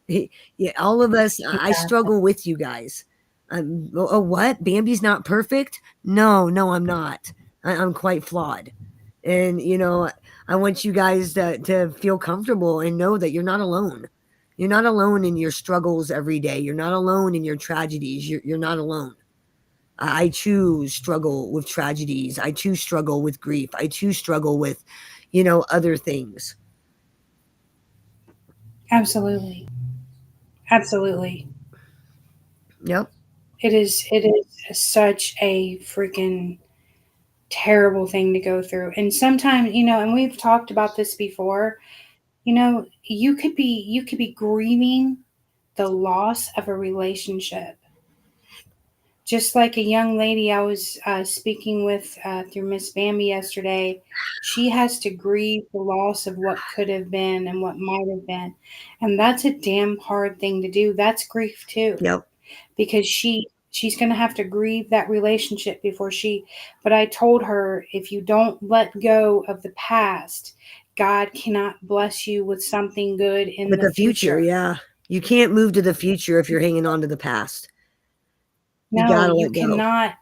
Yeah, all of us, I struggle with you guys. Oh, what? Bambi's not perfect? No, I'm not. I'm quite flawed. And, I want you guys to feel comfortable and know that you're not alone. You're not alone in your struggles every day. You're not alone in your tragedies. You're not alone. I too struggle with tragedies. I too struggle with grief. I too struggle with, other things. Absolutely. Absolutely. Yep. It is such a freaking terrible thing to go through. And sometimes, and we've talked about this before, you could be grieving the loss of a relationship. Just like a young lady I was speaking with through Miss Bambi yesterday, she has to grieve the loss of what could have been and what might have been. And that's a damn hard thing to do. That's grief too. Yep. Because she's going to have to grieve that relationship but I told her, if you don't let go of the past, God cannot bless you with something good in With the the future, yeah. You can't move to the future if you're hanging on to the past. You No, gotta you let go. cannot.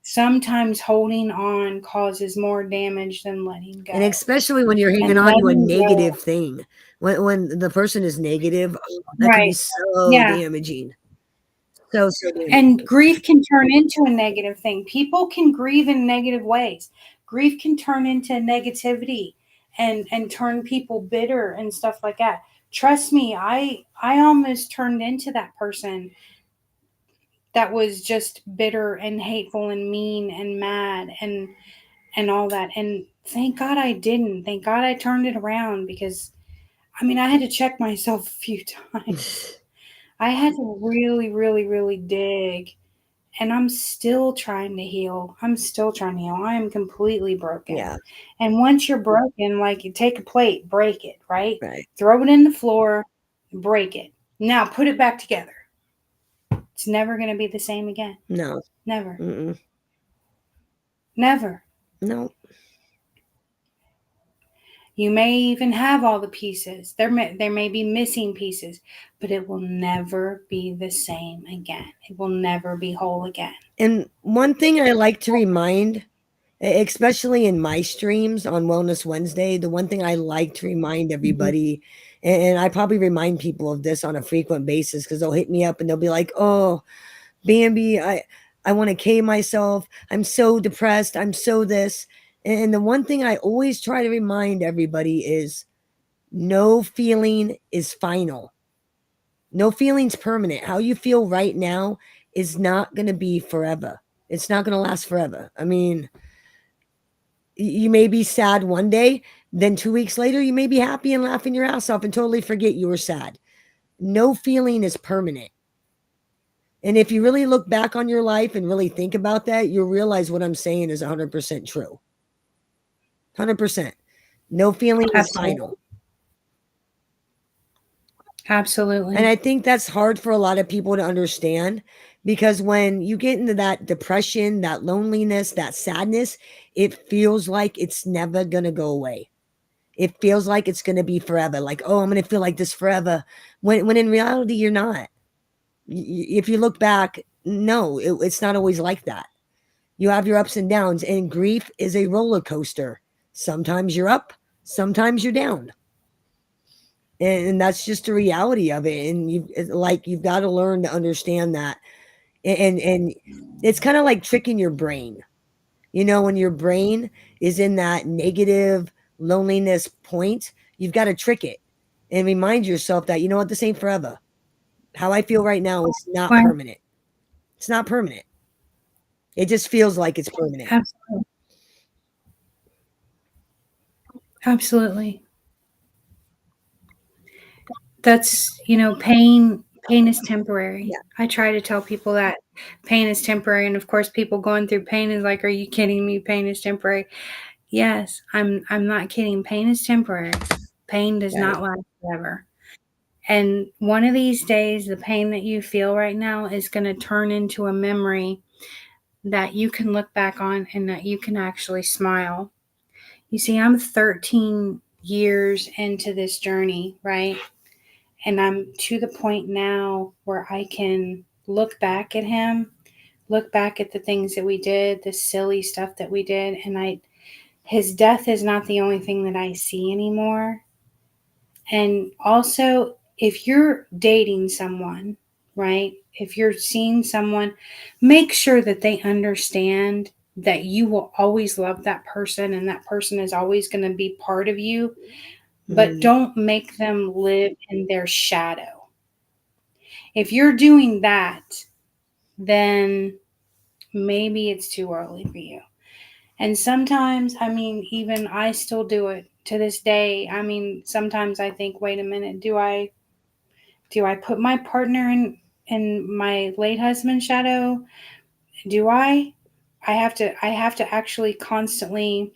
Sometimes holding on causes more damage than letting go. And especially when you're hanging And on to a letting negative go, thing. When the person is negative, that can be right? so Yeah. damaging. So damaging. And grief can turn into a negative thing. People can grieve in negative ways. Grief can turn into negativity and turn people bitter and stuff like that. Trust me, I almost turned into that person that was just bitter and hateful and mean and mad and all that. And thank God I didn't. Thank God I turned it around, because I had to check myself a few times. I had to really, really, really dig. And I'm still trying to heal. I am completely broken. Yeah. And once you're broken, like, you take a plate, break it, right? Right. Throw it in the floor, break it. Now put it back together. It's never going to be the same again. No. Never. Mm-mm. Never. No. You may even have all the pieces. There may be missing pieces, but it will never be the same again. It will never be whole again. And one thing I like to remind, especially in my streams on Wellness Wednesday, the one thing I like to remind everybody, and I probably remind people of this on a frequent basis, because they'll hit me up and they'll be like, "Oh, Bambi, I want to K myself. I'm so depressed. I'm so this." And the one thing I always try to remind everybody is no feeling is final. No feeling's permanent. How you feel right now is not going to be forever. It's not going to last forever. I mean, you may be sad one day, then 2 weeks later, you may be happy and laughing your ass off and totally forget you were sad. No feeling is permanent. And if you really look back on your life and really think about that, you'll realize what I'm saying is 100% true. 100%. No feeling is final. Absolutely. And I think that's hard for a lot of people to understand, because when you get into that depression, that loneliness, that sadness, it feels like it's never going to go away. It feels like it's going to be forever. Like, oh, I'm going to feel like this forever. When in reality, you're not. If you look back, no, it's not always like that. You have your ups and downs, and grief is a roller coaster. Sometimes you're up, sometimes you're down. And that's just the reality of it. And you've got to learn to understand that. And it's kind of like tricking your brain. When your brain is in that negative loneliness point, you've got to trick it and remind yourself that, what, this ain't forever. How I feel right now is not permanent. It's not permanent. It just feels like it's permanent. Absolutely. Absolutely. That's, pain is temporary. Yeah. I try to tell people that pain is temporary. And of course, people going through pain is like, are you kidding me? Pain is temporary. Yes, I'm not kidding. Pain is temporary. Pain does not last forever. And one of these days, the pain that you feel right now is going to turn into a memory that you can look back on and that you can actually smile. You see, I'm 13 years into this journey, right? And I'm to the point now where I can look back at him, look back at the things that we did, the silly stuff that we did, and his death is not the only thing that I see anymore. And also, if you're dating someone, right? If you're seeing someone, make sure that they understand that you will always love that person and that person is always going to be part of you, but don't make them live in their shadow. If you're doing that, then maybe it's too early for you. And sometimes, I mean, even I still do it to this day. I mean, sometimes I think, wait a minute, do I put my partner in my late husband's shadow? Do I? I have to actually constantly,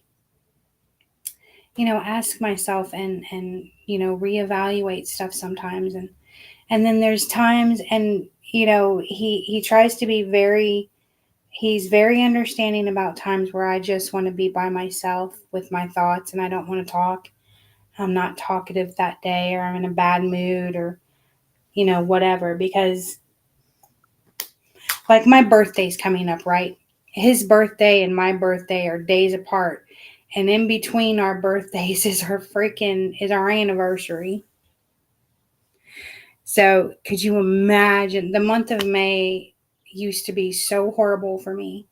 ask myself and reevaluate stuff sometimes. And then there's times, and he tries to be he's very understanding about times where I just want to be by myself with my thoughts and I don't want to talk. I'm not talkative that day, or I'm in a bad mood, or whatever, because like my birthday's coming up, right? His birthday and my birthday are days apart. And in between our birthdays is our anniversary. So could you imagine, the month of May used to be so horrible for me.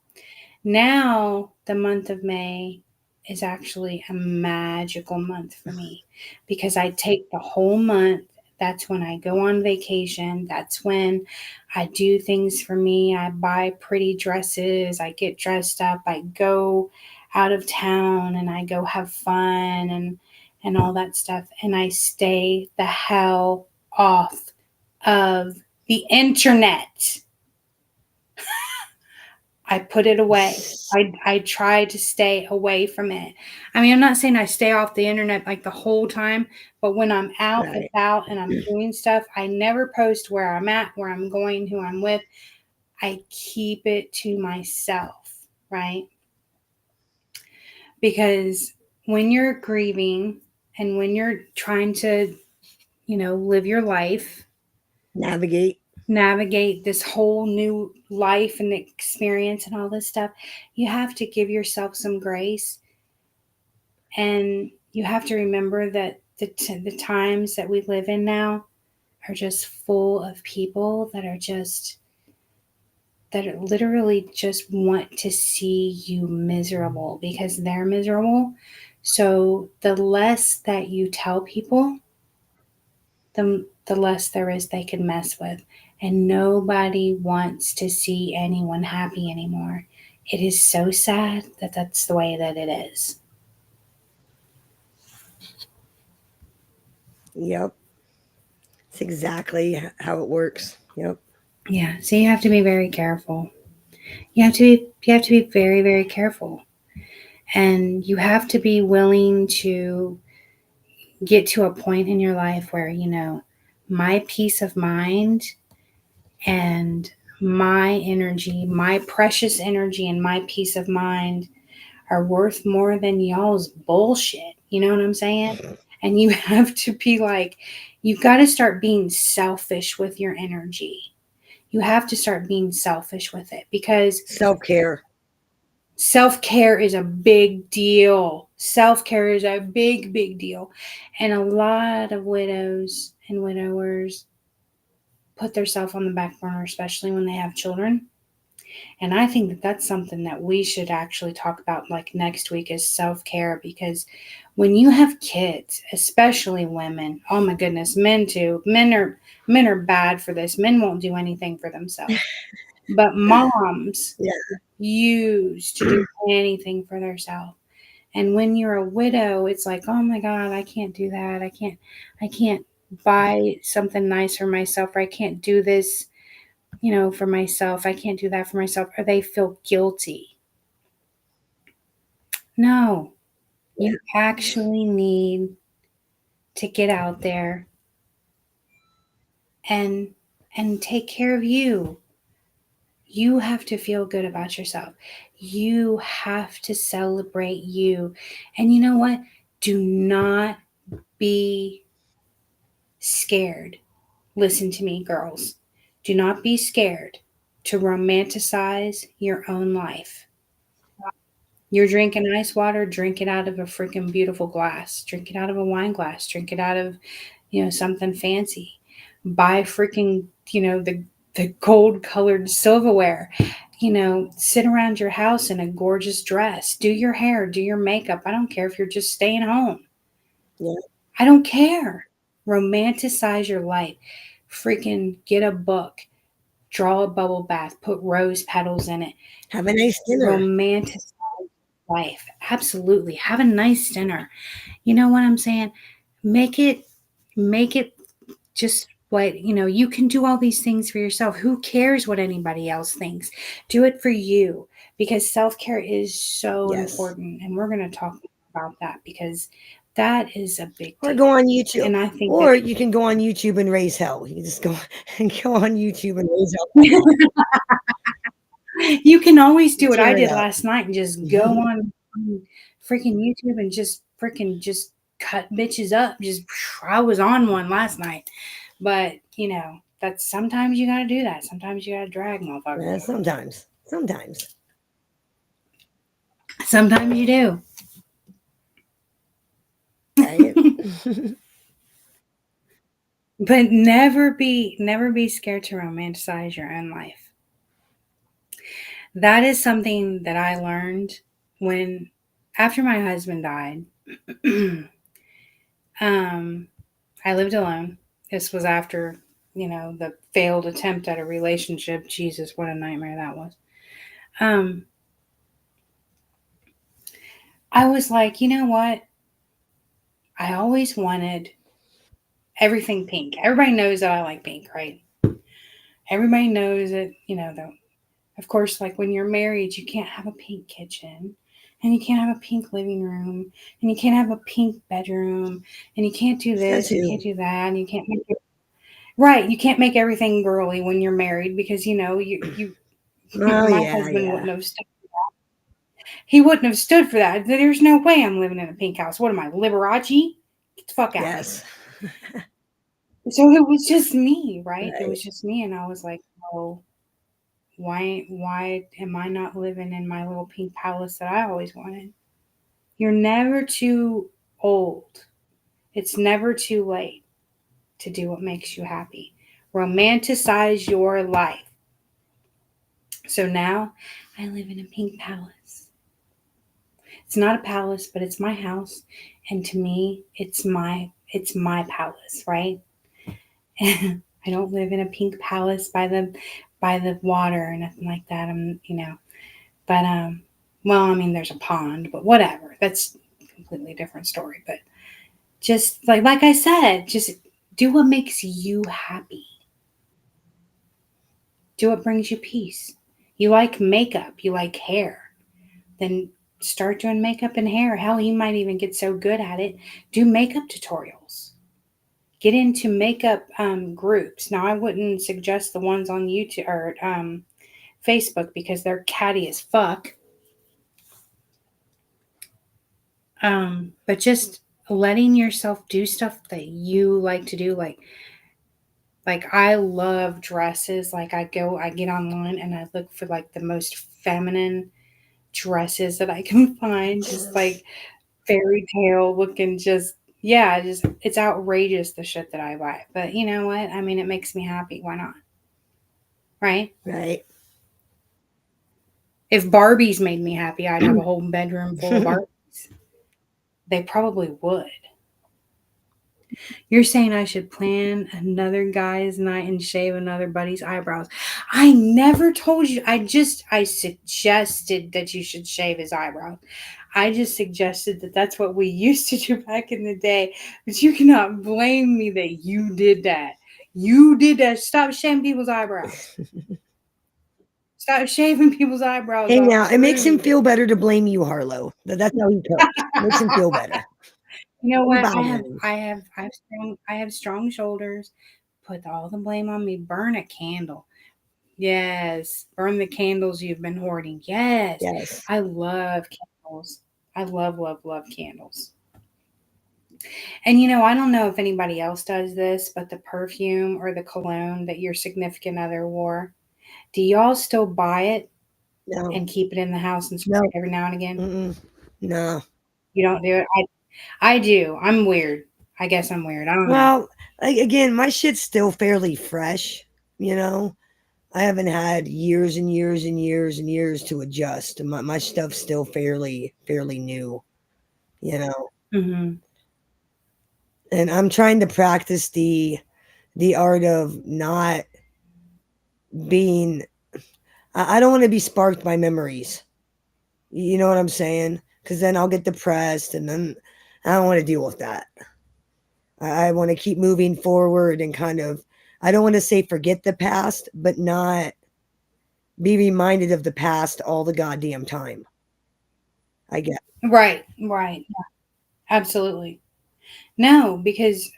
Now the month of May is actually a magical month for me because I take the whole month. That's when I go on vacation. That's when I do things for me. I buy pretty dresses. I get dressed up. I go out of town and I go have fun and all that stuff. And I stay the hell off of the internet. I put it away. I try to stay away from it. I mean, I'm not saying I stay off the internet like the whole time, but when I'm out and about and I'm doing stuff, I never post where I'm at, where I'm going, who I'm with. I keep it to myself, right? Because when you're grieving and when you're trying to, live your life, navigate this whole new life and experience and all this stuff, you have to give yourself some grace. And you have to remember that the times that we live in now are just full of people that literally just want to see you miserable because they're miserable. So the less that you tell people, the less there is they can mess with. And nobody wants to see anyone happy anymore. It is so sad that that's the way that it is. Yep. It's exactly how it works. Yep. Yeah. So you have to be very careful. You have to be very, very careful. And you have to be willing to get to a point in your life where, my peace of mind and my energy, my precious energy and my peace of mind are worth more than y'all's bullshit. You know what I'm saying? And you have to be like, you've got to start being selfish with your energy. You have to start being selfish with it because self-care is a big deal. Self-care is a big, big deal. And a lot of widows and widowers put themselves on the back burner, especially when they have children. And I think that that's something that we should actually talk about like next week is self-care, because when you have kids, especially women, oh my goodness, men too. Men are bad for this. Men won't do anything for themselves. But moms used to do anything for themselves. And when you're a widow, it's like, oh my God, I can't do that. I can't buy something nice for myself, or I can't do this, for myself. I can't do that for myself. Or they feel guilty. No, you actually need to get out there and take care of you. You have to feel good about yourself. You have to celebrate you. And you know what? Do not be scared. Listen to me, girls. Do not be scared to romanticize your own life. You're drinking ice water, drink it out of a freaking beautiful glass. Drink it out of a wine glass. Drink it out of, something fancy. Buy freaking, the gold colored silverware. Sit around your house in a gorgeous dress. Do your hair, do your makeup. I don't care if you're just staying home. Yeah. I don't care. Romanticize your life. Freaking get a book. Draw a bubble bath. Put rose petals in it. Have a nice dinner. Romanticize life. Absolutely. Have a nice dinner. You know what I'm saying? Make it just what, you can do all these things for yourself. Who cares what anybody else thinks? Do it for you, because self-care is so important. And we're going to talk about that, because that is a big Or deal. go on YouTube. And I think or you can go on YouTube and raise hell. You can just go and go on YouTube and raise hell. You can always do what Tear I it did up. last night and just go on freaking YouTube and just cut bitches up. I was on one last night. But, that's sometimes you got to do that. Sometimes you got to drag motherfuckers. Yeah, sometimes. Sometimes you do. Right? But never be scared to romanticize your own life. That is something that I learned after my husband died. I lived alone. This was after, the failed attempt at a relationship. Jesus, what a nightmare that was. I was like, you know what? I always wanted everything pink. Everybody knows that I like pink, right? Everybody knows it, though. Of course, like when you're married, you can't have a pink kitchen, and you can't have a pink living room, and you can't have a pink bedroom, and you can't do this, and you can't do that, and you can't make it right. You can't make everything girly when you're married, because my husband wouldn't have stood for that. He wouldn't have stood for that. There's no way I'm living in a pink house. What am I, Liberace? Get the fuck out. Yes. So it was just me, right? It was just me, and I was like, oh, why am I not living in my little pink palace that I always wanted? You're never too old. It's never too late to do what makes you happy. Romanticize your life. So now I live in a pink palace. It's not a palace, but it's my house, and to me, it's my palace, right? I don't live in a pink palace by the water or nothing like that. But well, I mean, there's a pond, but whatever. That's a completely different story. But just like I said, just do what makes you happy. Do what brings you peace. You like makeup, you like hair, then start doing makeup and hair. Hell, you might even get so good at it. Do makeup tutorials. Get into makeup groups. Now, I wouldn't suggest the ones on YouTube or Facebook, because they're catty as fuck. But just letting yourself do stuff that you like to do, like I love dresses. Like I get online and I look for like the most feminine dresses that I can find, just like fairy tale looking, just it's outrageous the shit that I buy. But you know what? I mean, it makes me happy. Why not? Right? Right. If Barbies made me happy, I'd have a whole bedroom full of Barbies. They probably would. You're saying I should plan another guy's night and shave another buddy's eyebrows. I never told you. I suggested that you should shave his eyebrows. I just suggested that that's what we used to do back in the day. But you cannot blame me that you did that. You did that. Stop shaving people's eyebrows. Stop shaving people's eyebrows. Hey, now it makes him feel better to blame you, Harlow. That's how he copes. Makes him feel better. You know what? I have strong shoulders. Put all the blame on me. Burn a candle. Yes. Burn the candles you've been hoarding. Yes. Yes. I love candles. I love candles. And I don't know if anybody else does this, but the perfume or the cologne that your significant other wore, do y'all still buy it No, and keep it in the house and spray no, it every now and again? mm-mm, no. You don't do it? I do. I'm weird. I guess I'm weird. I don't know. Well, again, my shit's still fairly fresh, you know? I haven't had years and years and years and years to adjust. My stuff's still fairly new, you know? Hmm. And I'm trying to practice the art of not being I don't want to be sparked by memories. You know what I'm saying? Because then I'll get depressed and then I don't want to deal with that. I want to keep moving forward and kind of, I don't want to say forget the past, but not be reminded of the past all the goddamn time. I get. Right, right. Yeah, absolutely. No, because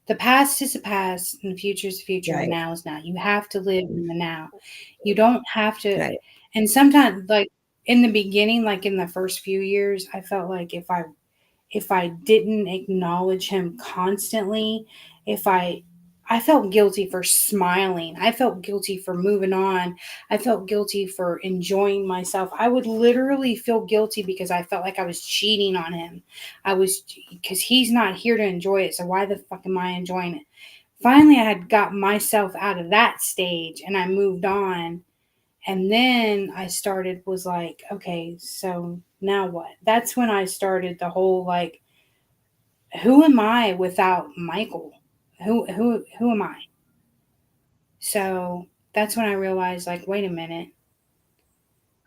the past is the past and the future is the future and the Right, now is now. You have to live in the now. You don't have to. right. And sometimes, like in the beginning, like in the first few years, I felt like if I didn't acknowledge him constantly, if I felt guilty for smiling. I felt guilty for moving on. I felt guilty for enjoying myself. I would literally feel guilty because I felt like I was cheating on him. I was because he's not here to enjoy it. So why the fuck am I enjoying it? Finally, I had got myself out of that stage and I moved on. And then I started was like, okay, so now what? That's when I started the whole like, who am I without Michael? Who am I? So that's when I realized, like, wait a minute,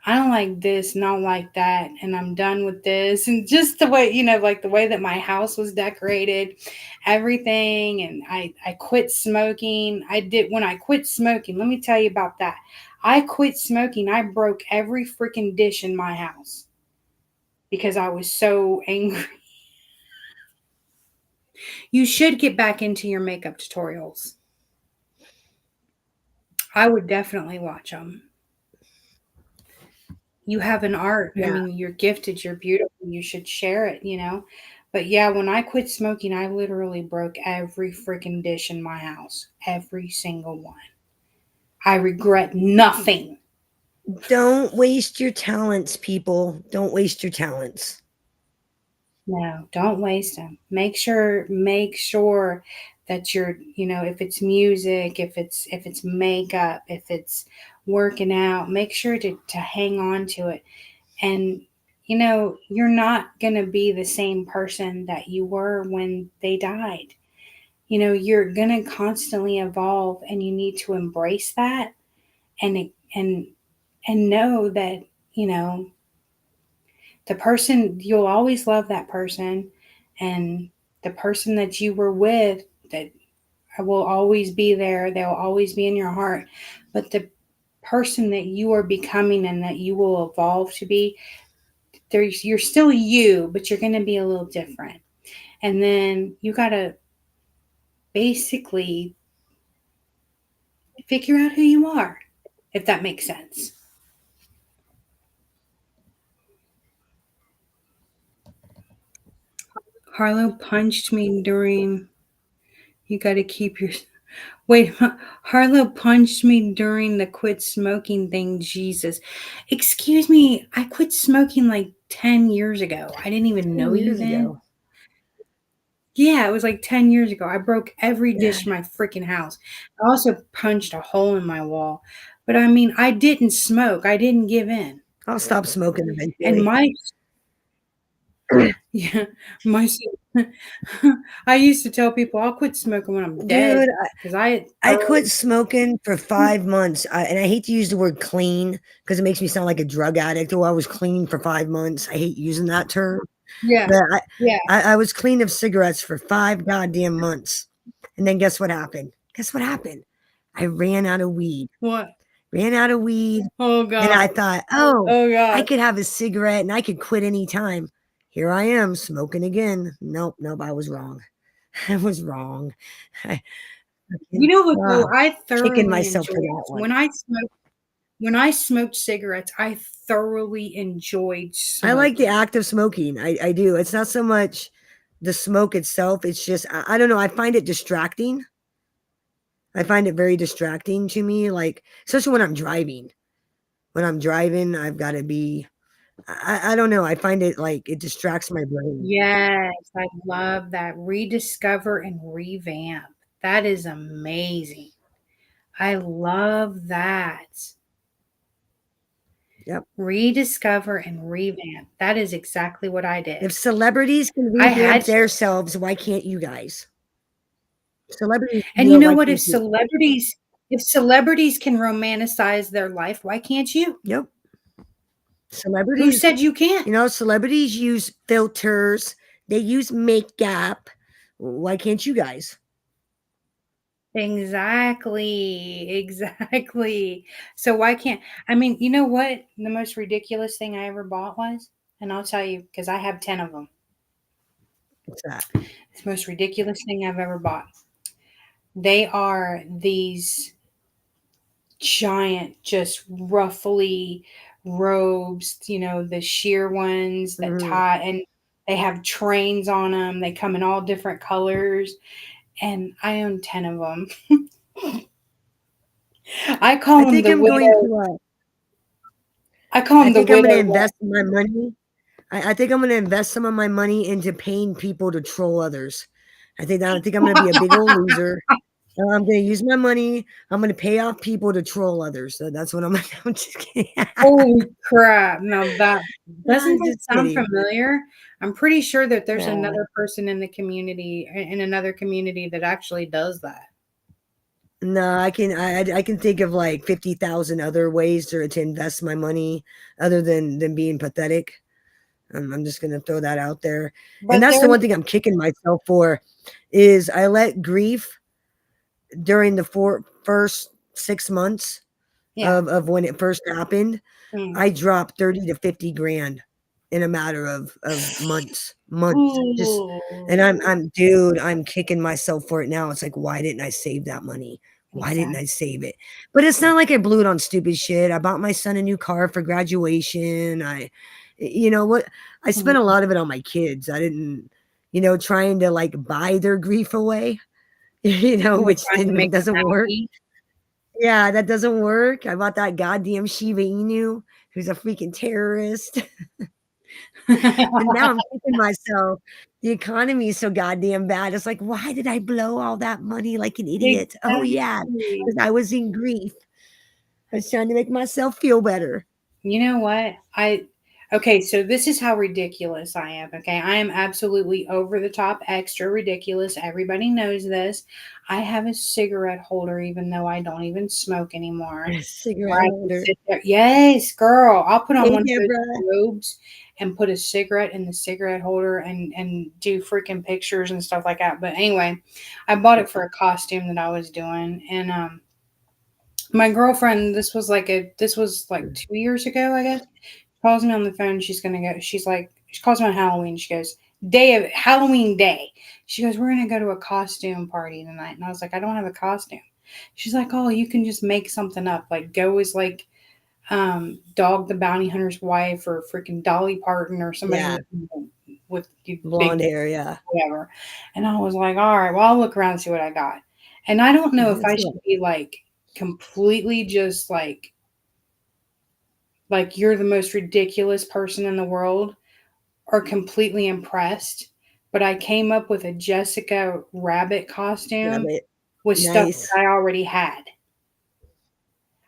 I don't like this, don't like that, and I'm done with this. And just the way, like the way that my house was decorated, everything, and I quit smoking. I did when I quit smoking. Let me tell you about that. I quit smoking. I broke every freaking dish in my house because I was so angry. You should get back into your makeup tutorials. I would definitely watch them. You have an art. I Yeah. mean, you're gifted, you're beautiful, you should share it. But yeah, when I quit smoking, I literally broke every freaking dish in my house, every single one. I regret nothing. Don't waste your talents, people. Don't waste your talents. No, don't waste them. Make sure that you're, if it's music, if it's makeup, if it's working out, make sure to hang on to it. And you're not going to be the same person that you were when they died. You're going to constantly evolve and you need to embrace that and and and know that, you know, the person you'll always love that person, and the person that you were with that will always be there, they'll always be in your heart, but the person that you are becoming and that you will evolve to be, you're still you, but you're going to be a little different. And then you got to basically figure out who you are, if that makes sense. Harlow punched me during. You got to keep your. Wait, Harlow punched me during the quit smoking thing. Jesus. Excuse me. I quit smoking like 10 years ago. I didn't even know 10 you years then. ago. Yeah, it was like 10 years ago. I broke every Yeah. dish in my freaking house. I also punched a hole in my wall. But I mean, I didn't smoke. I didn't give in. I'll stop smoking And eventually. yeah, my, I used to tell people I'll quit smoking when I'm Dude, dead because I I quit smoking for 5 months, and I hate to use the word clean because it makes me sound like a drug addict. Oh, I was clean for 5 months. I hate using that term, yeah, but yeah. I was clean of cigarettes for 5 goddamn months, and then guess what happened? Guess what happened? I ran out of weed. What? Ran out of weed, Oh and God. I thought, "Oh, Oh I God. could have a cigarette and I could quit anytime." Here I am smoking again. Nope, nope, I was wrong. I was wrong. I You know what though? ah, I kicking thoroughly myself enjoyed for that one. when I smoked cigarettes. I thoroughly enjoyed I like the smoking. act of smoking. I do. It's not so much the smoke itself, it's just I don't know. I find it distracting. I find it very distracting to me, like especially when I'm driving. When I'm driving, I've got to be. I don't know. I find it like it distracts my brain. Yes, I love that. Rediscover and revamp. That is amazing. I love that. Yep. Rediscover and revamp. That is exactly what I did. If celebrities can I had revamp themselves, why can't you guys? Celebrities can And do you it. know Why what? can't you? If celebrities can romanticize their life, why can't you? Yep. Who Celebrities, said you can't? celebrities use filters. They use makeup. Why can't you guys? Exactly. Exactly. So why can't I mean, you know what the most ridiculous thing I ever bought was? And I'll tell you because I have 10 of them. What's that? It's the most ridiculous thing I've ever bought. They are these giant, just ruffly robes, the sheer ones that Mhm. tie, and they have trains on them. They come in all different colors, and I own 10 of them. I I call them think the I'm going widow. to. I call I them the think I'm going to widow one. invest my money. I think I'm going to invest some of my money into paying people to troll others. I think I'm going to be a big old loser. I'm going to use my money. I'm going to pay off people to troll others. So that's what I'm. I'm just kidding. Holy crap. Now that doesn't I'm that just sound kidding. familiar? I'm pretty sure that there's No, another person in another community that actually does that. no, I can think of like 50,000 other ways to invest my money other than being pathetic. I'm just gonna throw that out there. And But that's there the one thing I'm kicking myself for is I let grief during the first 6 months yeah. of when it first happened. Mm. I dropped 30 to 50 grand in a matter of months. Just and Ooh. I'm kicking myself for it now. It's like, why didn't I save that money? Why didn't Exactly. I save it? But it's not like I blew it on stupid shit. I bought my son a new car for graduation. You know what? I spent a Mhm. lot of it on my kids. I didn't, trying to like buy their grief away, You're which trying to didn't make them doesn't work. happy. Yeah, that doesn't work. I bought that goddamn Shiba Inu, who's a freaking terrorist. And now I'm thinking to myself, the economy is so goddamn bad. It's like, why did I blow all that money like an idiot? Oh yeah, Exactly. because I was in grief. I was trying to make myself feel better. You know what? Okay, so this is how ridiculous I am. Okay, I am absolutely over the top, extra ridiculous. Everybody knows this. I have a cigarette holder, even though I don't even smoke anymore. Where Cigarette I can holder. sit there. Yes, girl. I'll put on Hey one of Deborah. those robes and put a cigarette in the cigarette holder and do freaking pictures and stuff like that. But anyway, I bought it for a costume that I was doing, and my girlfriend, this was like 2 years ago, I guess, calls me on the phone. She's gonna go. She's like, she calls me on Halloween. She goes, Halloween day. She goes, we're gonna go to a costume party tonight. And I was like, I don't have a costume. She's like, oh, you can just make something up. Like go as like Dog the Bounty Hunter's wife or freaking Dolly Parton or somebody Yeah, with big blonde hair. Yeah, whatever. And I was like, all right, well, I'll look around and see what I got. And I don't know if I that's should what. be like completely just like you're the most ridiculous person in the world or completely impressed. But I came up with a Jessica Rabbit costume Rabbit. with stuff Nice, that I already had.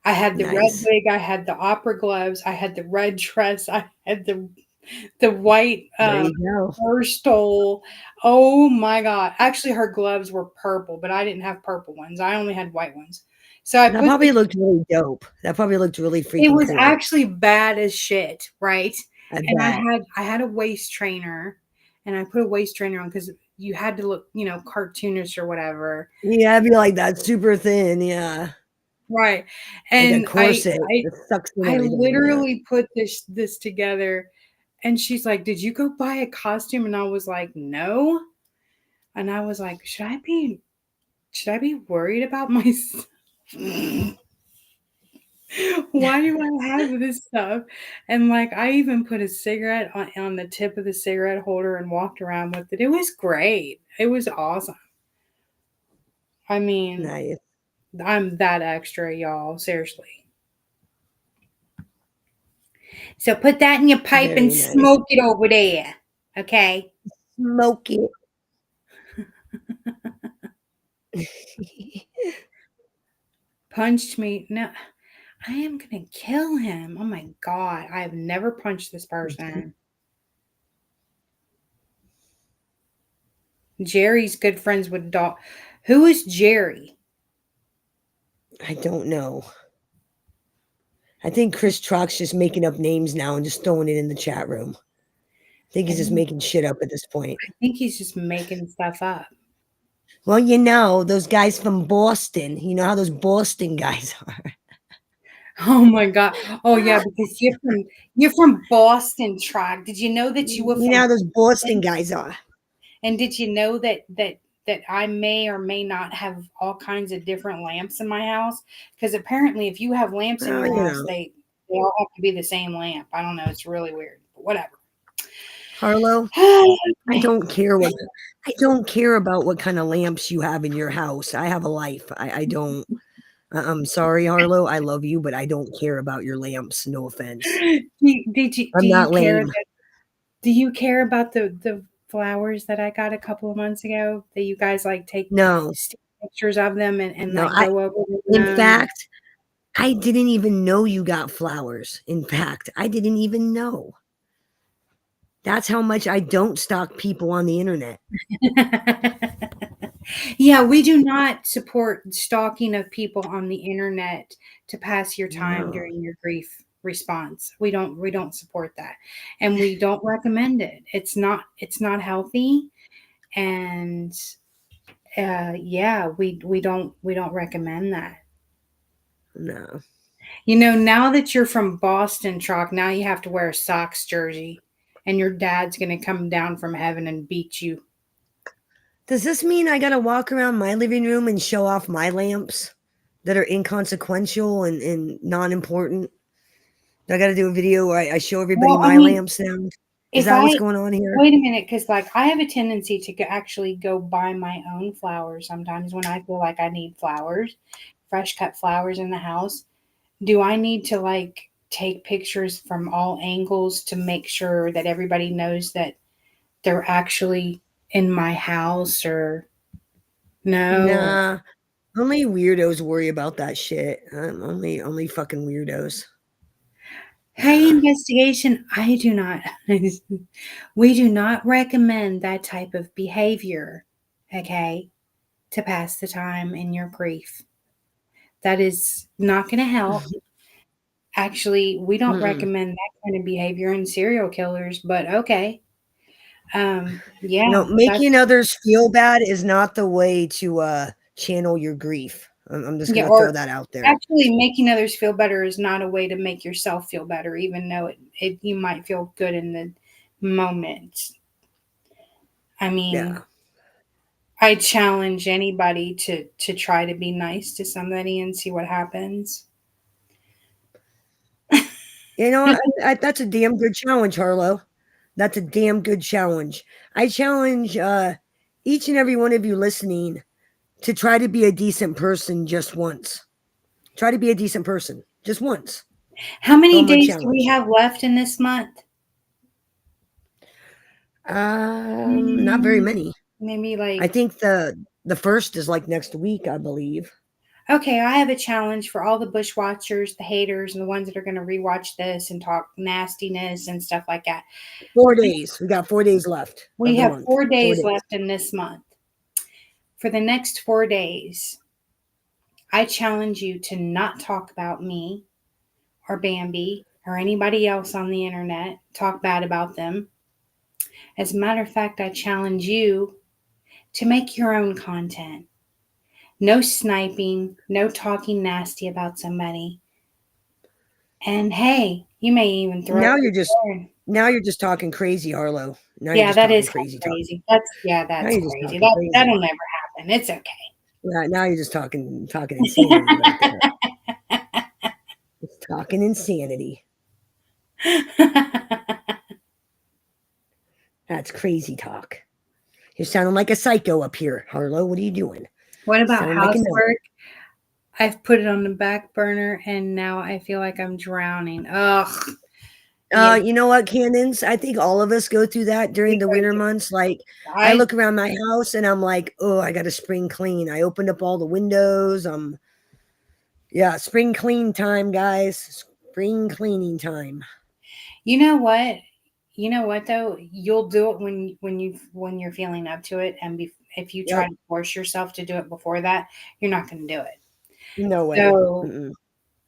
I had the red nice. wig, I had the opera gloves, I had the red dress, I had the white There you go. fur stole. Oh my god! Actually, her gloves were purple, but I didn't have purple ones. I only had white ones. So I That put probably looked really dope. That probably looked really it freaking was cool. actually bad as shit, right? I And bet. I had a waist trainer, and I put a waist trainer on because you had to look, cartoonish or whatever. Yeah, I'd be like that super thin. Yeah, Right. like a And corset that sucks in I everything. Yeah. literally put this together, and she's like, "Did you go buy a costume?" And I was like, "No." And I was like, Should I be worried about myself?" Why do I have this stuff? And like I even put a cigarette on the tip of the cigarette holder and walked around with it. It was great. It was awesome. I mean, Nice. I'm that extra, y'all. Seriously. So put that in your pipe and Very nice. smoke it over there. Okay. Smoke it. Punched me. No, I am gonna kill him. Oh my god. I've never punched this person. Jerry's good friends with dog. Who is Jerry? I don't know. I think Chris Truck's just making up names now and just throwing it in the chat room. I think he's just making shit up at this point. I think he's just making stuff up. Well, you know, those guys from Boston, you know how those Boston guys are. Oh my god. Oh yeah, because you're from Boston, Trog. Did you know that you were You know from how those Boston guys are. and did you know that I may or may not have all kinds of different lamps in my house? Because apparently if you have lamps in Well, your you house, know. they all have to be the same lamp. I don't know, it's really weird. But whatever. Harlow, I don't care about what kind of lamps you have in your house. I have a life. I don't. I'm sorry, Harlow. I love you, but I don't care about your lamps. No offense. I'm not lame. Do you care about the flowers that I got a couple of months ago that you guys like take No, pictures of them and no. like go over In them? fact, I didn't even know you got flowers. In fact, I didn't even know. That's how much I don't stalk people on the internet. Yeah, we do not support stalking of people on the internet to pass your time No. during your grief response. We don't support that. And we don't recommend it. It's not healthy and yeah, we don't recommend that. No. You know, now that you're from Boston, Chalk, now you have to wear a Sox jersey and your dad's going to come down from heaven and beat you. Does this mean I gotta walk around my living room and show off my lamps that are inconsequential and non-important? Do I gotta do a video where I show everybody Well, I my mean, lamps now? Is if that what's I going on here? wait a minute, because like I have a tendency to actually go buy my own flowers sometimes when I feel like I need flowers, fresh cut flowers in the house. Do I need to like take pictures from all angles to make sure that everybody knows that they're actually in my house or no? Nah. Only weirdos worry about that shit. Only fucking weirdos. Hey, Nah. investigation, I do not. We do not recommend that type of behavior, okay, to pass the time in your grief. That is not going to help. Actually, we don't Mm-mm. recommend that kind of behavior in serial killers, but okay. You know, Yeah, that's making others feel bad is not the way to channel your grief. I'm just yeah, gonna throw or that out there. actually making others feel better is not a way to make yourself feel better, even though it you might feel good in the moment. I mean, Yeah. I challenge anybody to try to be nice to somebody and see what happens. You know, that's a damn good challenge, Harlow. That's a damn good challenge. I challenge each and every one of you listening to try to be a decent person just once. Try to be a decent person just once. How That's all many my days do we challenge. have left in this month? Not very Mm, many. maybe I like think the first is like next week, I believe. okay, I have a challenge for all the bush watchers, the haters, and the ones that are going to rewatch this and talk nastiness and stuff like that. 4 days. We got 4 days left of We the have month. 4 days 4 days. left in this month. For the next 4 days, I challenge you to not talk about me or Bambi or anybody else on the internet, talk bad about them. As a matter of fact, I challenge you to make your own content. No sniping, no talking nasty about somebody. And hey, you may even throw Now it you're in just there. now you're just talking crazy, Harlow. Now you're Yeah, just that talking is kind crazy of talk. crazy. Now That's you're just crazy. talking crazy. That'll never happen. It's okay. Now you're just talking insanity right there. Talking insanity. That's crazy talk. You're sounding like a psycho up here, Harlow. What are you doing? What You about sound like a nut. housework? I've put it on the back burner and now I feel like I'm drowning. Ugh. Yeah, You know what, Cannons? I think all of us go through that during we the go winter through- months. Like, I I look around my house and I'm like, oh, I got to spring clean. I opened up all the windows. Yeah, spring clean time, guys. Spring cleaning time. you know what? You know what though? You'll do it when you're feeling up to it, and if you try Yep. to force yourself to do it before that, you're not going to do it. No way. So Mm-mm.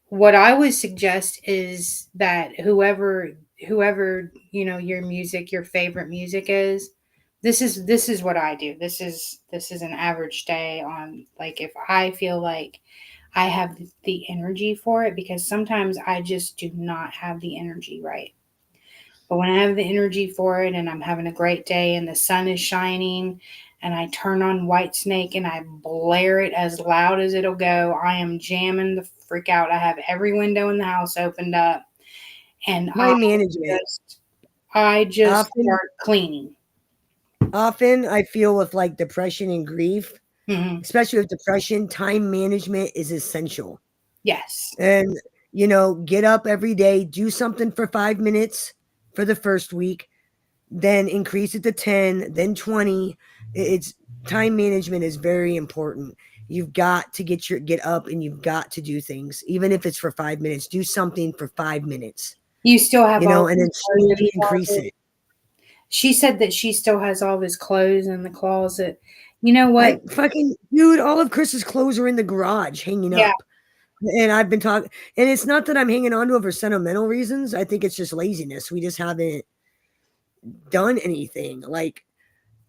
what I would suggest is that whoever your music, your favorite music is, this is what I do. This is an average day on, like, if I feel like I have the energy for it, because sometimes I just do not have the energy, right? But when I have the energy for it and I'm having a great day and the sun is shining and I turn on White Snake and I blare it as loud as it'll go, I am jamming the freak out. I have every window in the house opened up and Time management. I just Often, start cleaning. often I feel with like depression and grief, Hmm. especially with depression, time management is essential. Yes. And, get up every day, do something for 5 minutes for the first week, then increase it to 10, then 20. It's time management is very important. You've got to get up and you've got to do things, even if it's for 5 minutes. Do something for 5 minutes, You still have all and his then clothes in slowly the increase closet. it. She said that she still has all of his clothes in the closet. You know what? I fucking dude, all of Chris's clothes are in the garage hanging Yeah. up. And I've been talking, and it's not that I'm hanging on to it for sentimental reasons. I think it's just laziness. We just haven't done anything. Like,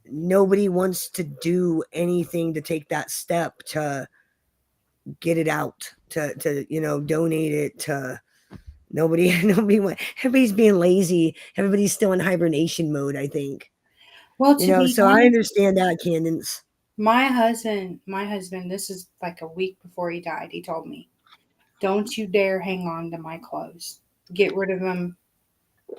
nobody wants to do anything to take that step to get it out, to donate it to nobody. Everybody's being lazy. Everybody's still in hibernation mode, I think. Well, to be So I honest, understand that, Candence. my husband, this is like a week before he died. He told me, "Don't you dare hang on to my clothes. Get rid of them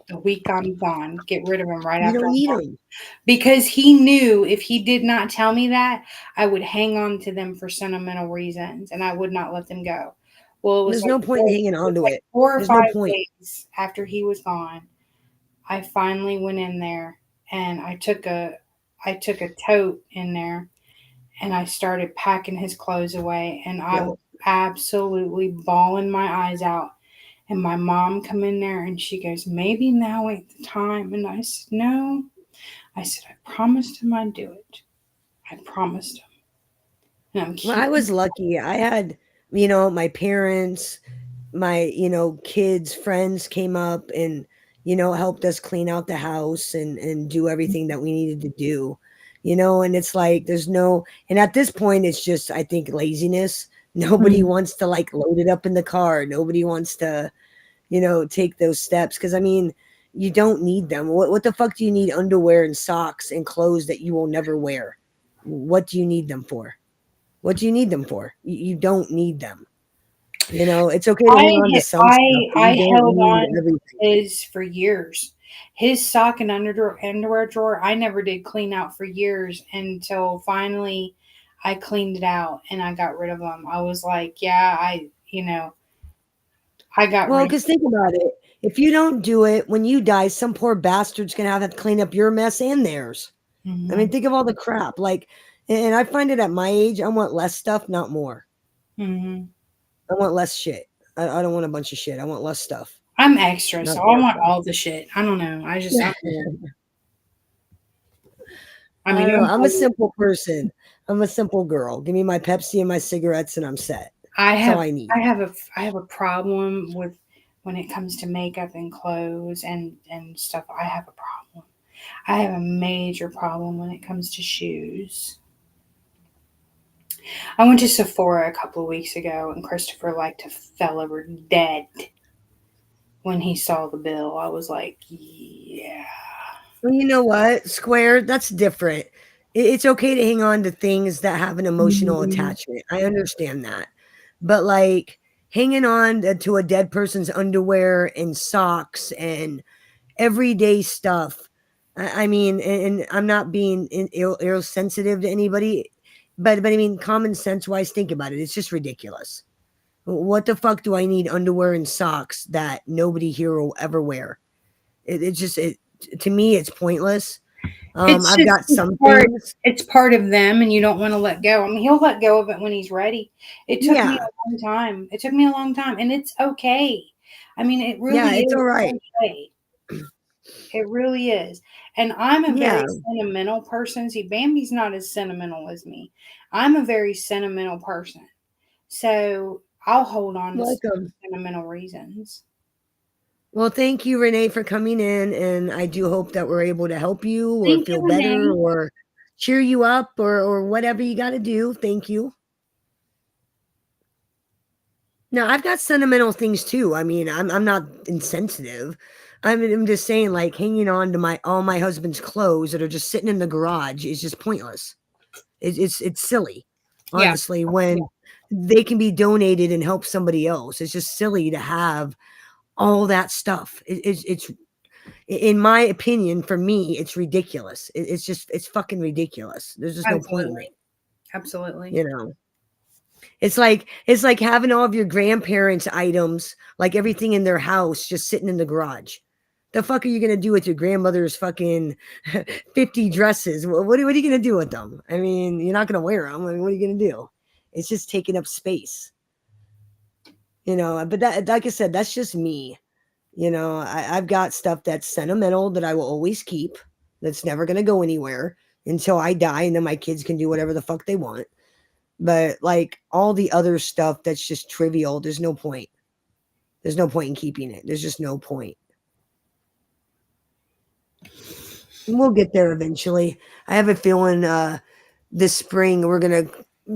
the week I'm gone. Get rid of them right You after don't I'm need gone." them. Because he knew if he did not tell me that, I would hang on to them for sentimental reasons and I would not let them go. Well, There's no point in hanging on to it. 4 or 5 There's no point. days after he was gone, I finally went in there and I took a tote in there and I started packing his clothes away, and I Yeah. was absolutely bawling my eyes out. And my mom come in there and she goes, "Maybe now ain't the time." And I said, "No." I said, "I promised him I'd do it. I promised him." And I'm Well, I keeping. was lucky. I had, my parents, my, kids, friends came up and, helped us clean out the house and do everything that we needed to do, and it's like and at this point it's just, I think, laziness. Nobody Mhm. wants to like load it up in the car. Nobody wants to, take those steps. Cause I mean, you don't need them. What the fuck do you need underwear and socks and clothes that you will never wear? What do you need them for? What do you need them for? You don't need them. It's okay to hang on to some stuff, but I you don't held need on to everything. his for years. His sock and underwear drawer, I never did clean out for years until finally I cleaned it out and I got rid of them. I was like, yeah, I got Well, rid of because think about it. If you don't do it, when you die, some poor bastard's gonna have to clean up your mess and theirs. I mean, them. think of all the crap. Like, and I find it at my age, I want less stuff, not more. Hmm. I want less shit. I don't want a bunch of shit. I want less stuff, I'm extra, not so I more want all the shit. I don't know. I'm weird. I I mean, don't know. I'm a simple person. I'm a simple girl. Give me my Pepsi and my cigarettes, and I'm set. I That's all have I need. I have a problem with when it comes to makeup and clothes and stuff. I have a problem. I have a major problem when it comes to shoes. I went to Sephora a couple of weeks ago, and Christopher like to fell over dead when he saw the bill. I was like, yeah. Well, you know what? Square, that's different. It's okay to hang on to things that have an emotional Mhm. attachment. I understand that. But like, hanging on to a dead person's underwear and socks and everyday stuff. I mean, and I'm not being ill sensitive to anybody, but I mean, common sense wise, think about it. It's just ridiculous. What the fuck do I need underwear and socks that nobody here will ever wear? It just to me, it's pointless. It's I've just got some part things. it's part of them, and you don't wanna let go. I mean, he'll let go of it when he's ready. It took me Yeah, a long time. It took me a long time, and it's okay. I mean, it yeah, really it's is all right. okay. It really is. And I'm a Yeah, very sentimental person. See, Bambi's not as sentimental as me. I'm a very sentimental person. So I'll hold on to stuff welcome. for sentimental reasons. Well, thank you, Renee, for coming in, and I do hope that we're able to help you or Thank you, feel better Renee. or cheer you up or whatever you got to do. Thank you. Now, I've got sentimental things too. I mean, I'm not insensitive. I'm just saying, like hanging on to my husband's clothes that are just sitting in the garage is just pointless. It's silly, Yeah. honestly. When they can be donated and help somebody else, it's just silly to have all that stuff. It's in my opinion, for me, it's ridiculous. It's fucking ridiculous. There's just no point in it, Absolutely. Absolutely. you know. It's like having all of your grandparents' items, like everything in their house, just sitting in the garage. The fuck are you gonna do with your grandmother's fucking 50 dresses? What are you gonna do with them? I mean, you're not gonna wear them. I mean, what are you gonna do? It's just taking up space, you know. But that, like I said, that's just me. You know, I've got stuff that's sentimental that I will always keep. That's never gonna go anywhere until I die, and then my kids can do whatever the fuck they want. But like all the other stuff that's just trivial, there's no point. There's no point in keeping it. There's just no point. We'll get there eventually. I have a feeling this spring we're gonna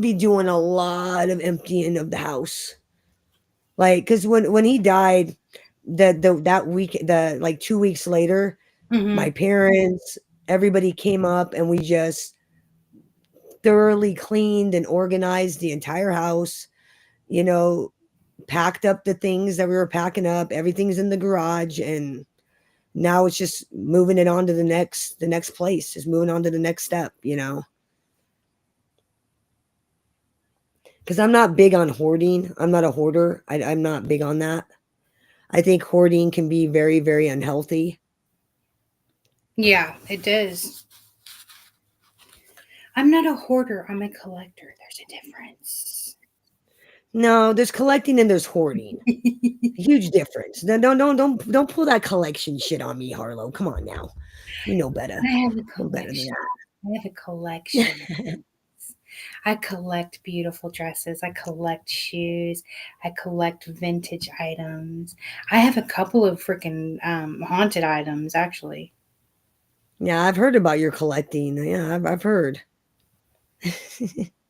be doing a lot of emptying of the house. Like, cause when he died, that week, the like 2 weeks later, Hmm. my parents, everybody came up and we just thoroughly cleaned and organized the entire house. You know, packed up the things that we were packing up. Everything's in the garage, and now it's just moving it on to the next place, just moving on to the next step, you know. Because I'm not big on hoarding. I'm not a hoarder. I'm not big on that. I think hoarding can be very, very unhealthy. Yeah, it does. I'm not a hoarder. I'm a collector. There's a difference. No, there's collecting and there's hoarding. Huge difference. No, don't pull that collection shit on me, Harlow. Come on now. You know better. I have a No better than collection. that. I have a collection. I collect beautiful dresses. I collect shoes. I collect vintage items. I have a couple of freaking haunted items, actually. Yeah, I've heard about your collecting. Yeah, I've heard.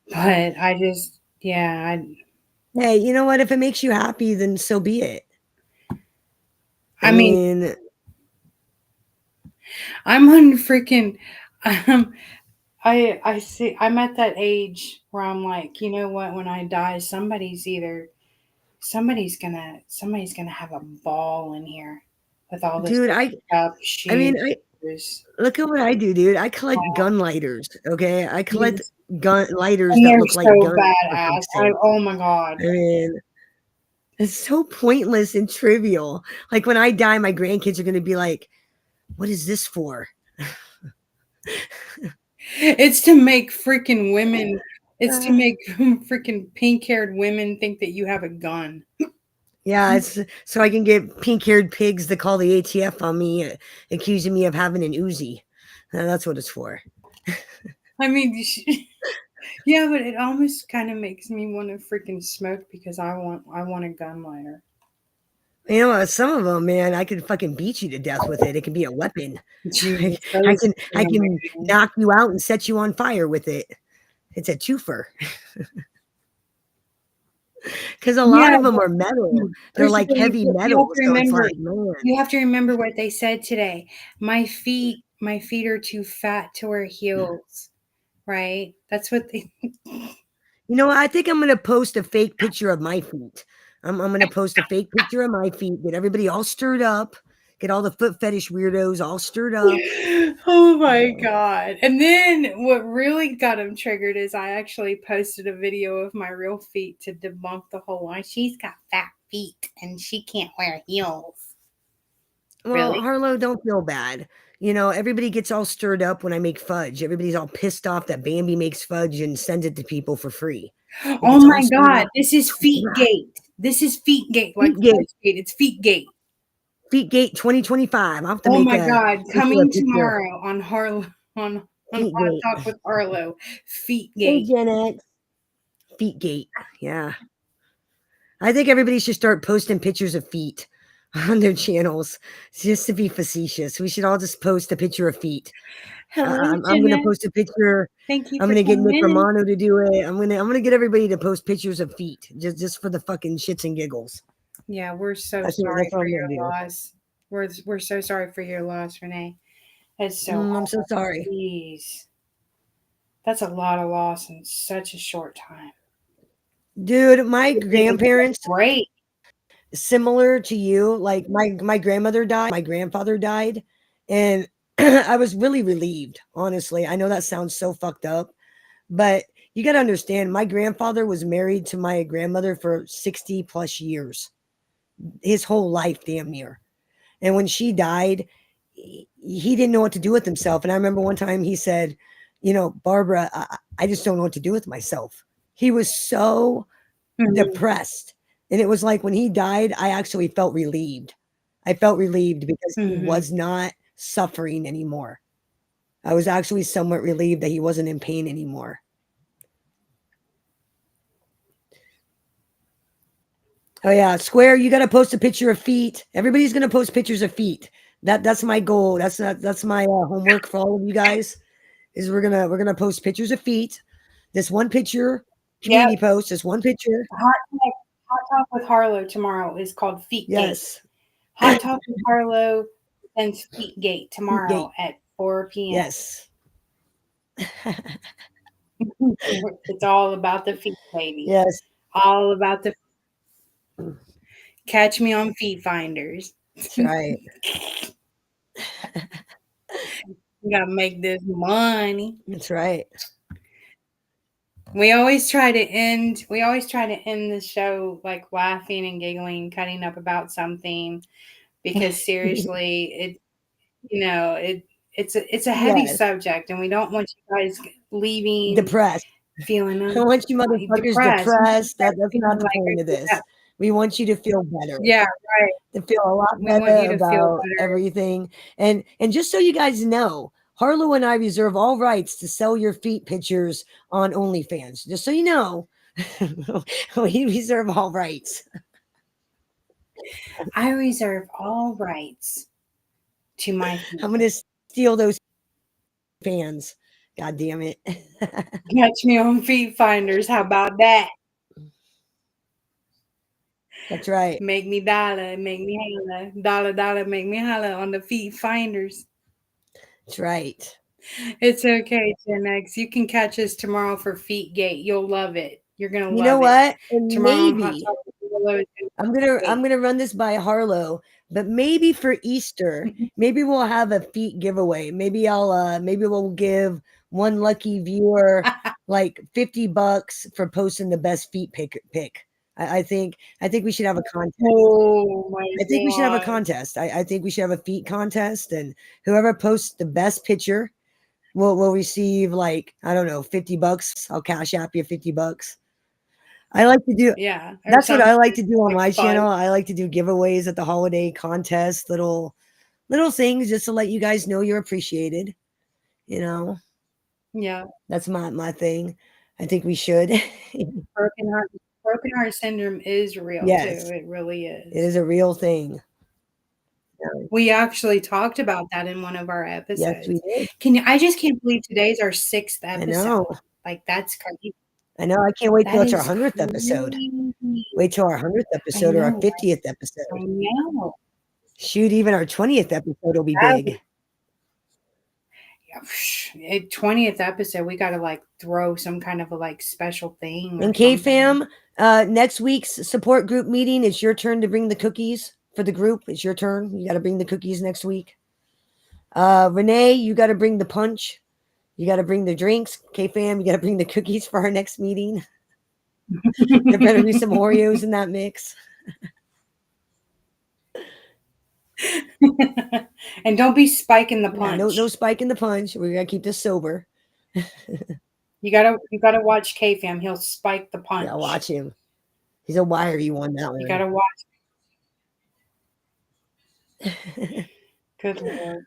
But I just, yeah, Hey, you know what? If it makes you happy, then so be it. I I mean, mean, I'm on freaking, um, I see, I'm at that age where I'm like, you know what? When I die, somebody's gonna have a ball in here with all this dude, stuff, I mean, shoes. look at what I do, dude. I collect gun lighters. Okay, I collect Yes. gun lighters And that they're look like so guns. For badass. fuck's sake. Oh my god. I mean, it's so pointless and trivial. Like when I die, my grandkids are gonna be like, "What is this for?" It's to make freaking women. It's to make freaking pink-haired women think that you have a gun. Yeah, it's so I can get pink-haired pigs to call the ATF on me, accusing me of having an Uzi. That's what it's for. I mean, yeah, but it almost kind of makes me want to freaking smoke because I want a gun lighter. You know, some of them, man, I could fucking beat you to death with it. It can be a weapon. Jesus, I that I is can I can amazing. knock you out and set you on fire with it. It's a twofer. Because a lot Yeah, of them but are metal. They're first of like all, heavy you have metal. to So it's remember like, man. you have to remember what they said today. My feet are too fat to wear heels, right? That's what they You know, I think I'm gonna post a fake picture of my feet. I'm gonna post a fake picture of my feet, get everybody all stirred up, get all the foot fetish weirdos all stirred up. Oh my God. And then what really got him triggered is I actually posted a video of my real feet to debunk the whole line. She's got fat feet and she can't wear heels. Well, Really? Harlow, don't feel bad. You know, everybody gets all stirred up when I make fudge. Everybody's all pissed off that Bambi makes fudge and sends it to people for free. They Oh gets all my stirred God. up. This is Feet Gate. This is Feet Gate. Like Feet Gate. Fudge Gate. It's Feet Gate. Feet Gate 2025. I'll have to Oh make my a God. picture Coming of picture. tomorrow on on Feet Hot Gate. Talk with Arlo. Feet Hey, Gate. Gen X. Feet Gate. Yeah. I think everybody should start posting pictures of feet on their channels just to be facetious. We should all just post a picture of feet. Hello, I'm going to Jeanette. post a picture. Thank you I'm for going to get coming Nick in. Romano to do it. I'm going to get everybody to post pictures of feet just for the fucking shits and giggles. Yeah, we're so That's sorry what for I'm your going to do. loss. We're so sorry for your loss, Renee. It's so I'm so sorry. Jeez. That's a lot of loss in such a short time. Dude, my grandparents, Great. similar to you, like my grandmother died, my grandfather died, and I was really relieved, honestly. I know that sounds so fucked up, but you got to understand, my grandfather was married to my grandmother for 60 plus years, his whole life, damn near. And when she died, he didn't know what to do with himself. And I remember one time he said, you know, Barbara, I just don't know what to do with myself. He was so depressed. And it was like when he died, I actually felt relieved. I felt relieved because he was not suffering anymore. I was actually somewhat relieved that he wasn't in pain anymore. Oh yeah, Square, you got to post a picture of feet. Everybody's going to post pictures of feet. That's my goal. That's my homework for all of you guys. Is we're gonna post pictures of feet. This one picture, community post. This one picture. Hot Talk with Harlow tomorrow is called Feet Gate. Yes. Hot Talk with Harlow and Feet Gate tomorrow Feet Gate. at 4 p.m. Yes. It's all about the feet, baby. Yes. All about the catch me on Feet Finders. That's right. You gotta make this money. That's right. We always try to end the show like laughing and giggling, cutting up about something, because seriously, it's a heavy subject, and we don't want you guys leaving depressed. Feeling I want you motherfuckers depressed. That's not the point of this. We want you to feel better. Yeah, right. To feel a lot better about everything. And just so you guys know, Harlow and I reserve all rights to sell your feet pictures on OnlyFans. Just so you know, we reserve all rights. I reserve all rights to my feet. I'm going to steal those fans. God damn it. Catch me on Feet Finders. How about that? That's right. Make me dollar, make me holla. Dollar, dollar, make me holla on the Feet Finders. That's right. It's okay, Gen X. You can catch us tomorrow for Feet Gate. You'll love it. You're gonna love it. You know what? And tomorrow maybe I'm gonna run this by Harlow, but maybe for Easter, maybe we'll have a feet giveaway. Maybe maybe we'll give one lucky viewer like $50 for posting the best feet pick. I think we should have a contest. Oh my I think we should have a contest. I think we should have a feet contest, and whoever posts the best picture will receive, like, I don't know, $50. I'll cash app you $50. I like to do, that's what I like to do on my channel. I like to do giveaways at the holiday contest, little things just to let you guys know you're appreciated. You know? Yeah. That's my thing. I think we should. Broken heart syndrome is real too. It really is. It is a real thing. We actually talked about that in one of our episodes. Yes, we did. I just can't believe today's our 6th episode. I know. Like, that's crazy. I know. I can't wait till it's our 100th episode. Wait till our 100th episode or our 50th episode. I know. Shoot, even our 20th episode will be big. 20th episode, we got to like throw some kind of a like special thing. And K-Fam, next week's support group meeting, it's your turn to bring the cookies for the group. It's your turn. You got to bring the cookies next week. Renee, you got to bring the punch. You got to bring the drinks. K-Fam, you got to bring the cookies for our next meeting. There better be some Oreos in that mix. And don't be spiking the punch. Yeah, no spiking the punch. We gotta keep this sober. You gotta watch K-Fam. He'll spike the punch. Yeah, watch him. He's a wiry one, that one. You gotta watch. Good Lord.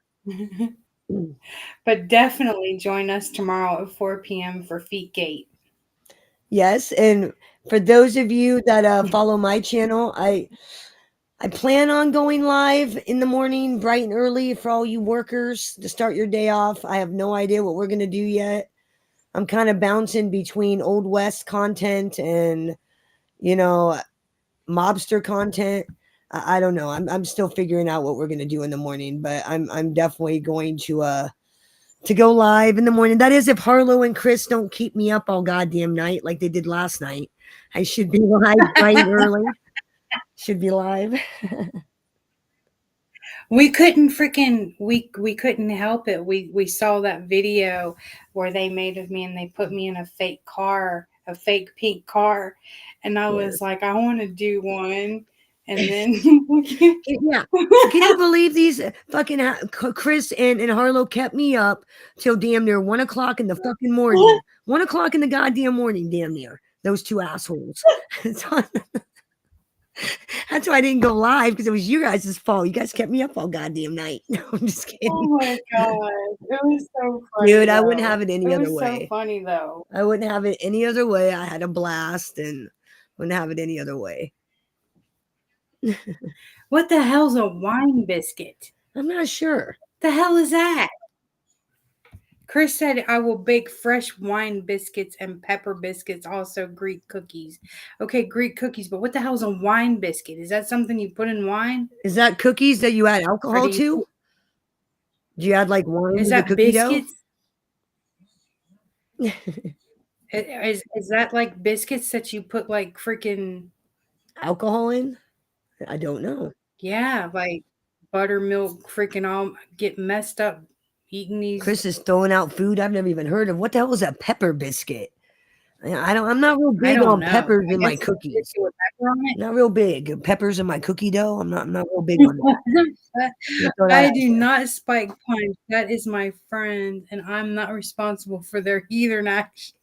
But definitely join us tomorrow at 4 p.m. for Feet Gate. Yes, and for those of you that follow my channel, I plan on going live in the morning, bright and early, for all you workers to start your day off. I have no idea what we're gonna do yet. I'm kind of bouncing between Old West content and, mobster content. I don't know. I'm still figuring out what we're gonna do in the morning, but I'm definitely going to go live in the morning. That is, if Harlow and Chris don't keep me up all goddamn night like they did last night. I should be live bright and early. Should be live. We couldn't we couldn't help it. We saw that video where they made of me and they put me in a fake car, a fake pink car, and I was like, I want to do one. And then yeah, can you believe these fucking Chris and Harlow kept me up till damn near 1 o'clock in the fucking morning. 1 o'clock in the goddamn morning, damn near. Those two assholes. That's why I didn't go live, because it was you guys' fault. You guys kept me up all goddamn night. No, I'm just kidding. Oh my god, it was so funny. Dude, I wouldn't have it any other way. It was so funny though. I wouldn't have it any other way. I had a blast and wouldn't have it any other way. What the hell's a wine biscuit? I'm not sure. The hell is that? Chris said, I will bake fresh wine biscuits and pepper biscuits, also Greek cookies. Okay, Greek cookies, but what the hell is a wine biscuit? Is that something you put in wine? Is that cookies that you add alcohol to? Do you add like wine is to that the cookie biscuits? dough? Is that like biscuits that you put like freaking alcohol in? I don't know. Yeah, like buttermilk, freaking all get messed up eating these. Chris is throwing out food I've never even heard of. What the hell is a pepper biscuit? I'm not real big on peppers in my cookies. Not real big. Peppers in my cookie dough. I'm not real big on that. I do not spike punch. That is my friend, and I'm not responsible for their heathen actions.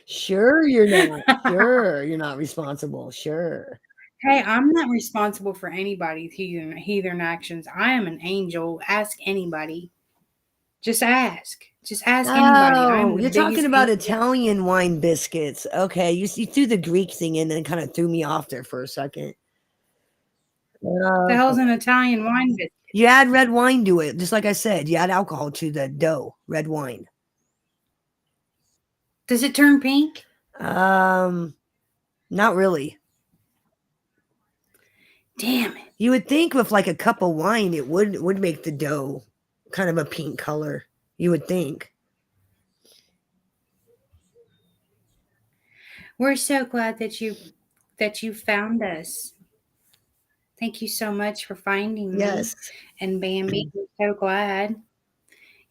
Sure, you're not. Sure, you're not responsible. Sure. Hey, I'm not responsible for anybody's heathen actions. I am an angel. Ask anybody. Just ask. Just ask anybody. Oh, you're talking about Italian wine biscuits. Okay, you threw the Greek thing in and kind of threw me off there for a second. The hell's an Italian wine biscuit? You add red wine to it, just like I said. You add alcohol to the dough, red wine. Does it turn pink? Not really. Damn it. You would think with like a cup of wine, it would make the dough kind of a pink color. You would think. We're so glad that you found us. Thank you so much for finding me. Yes. And Bambi, we're so glad.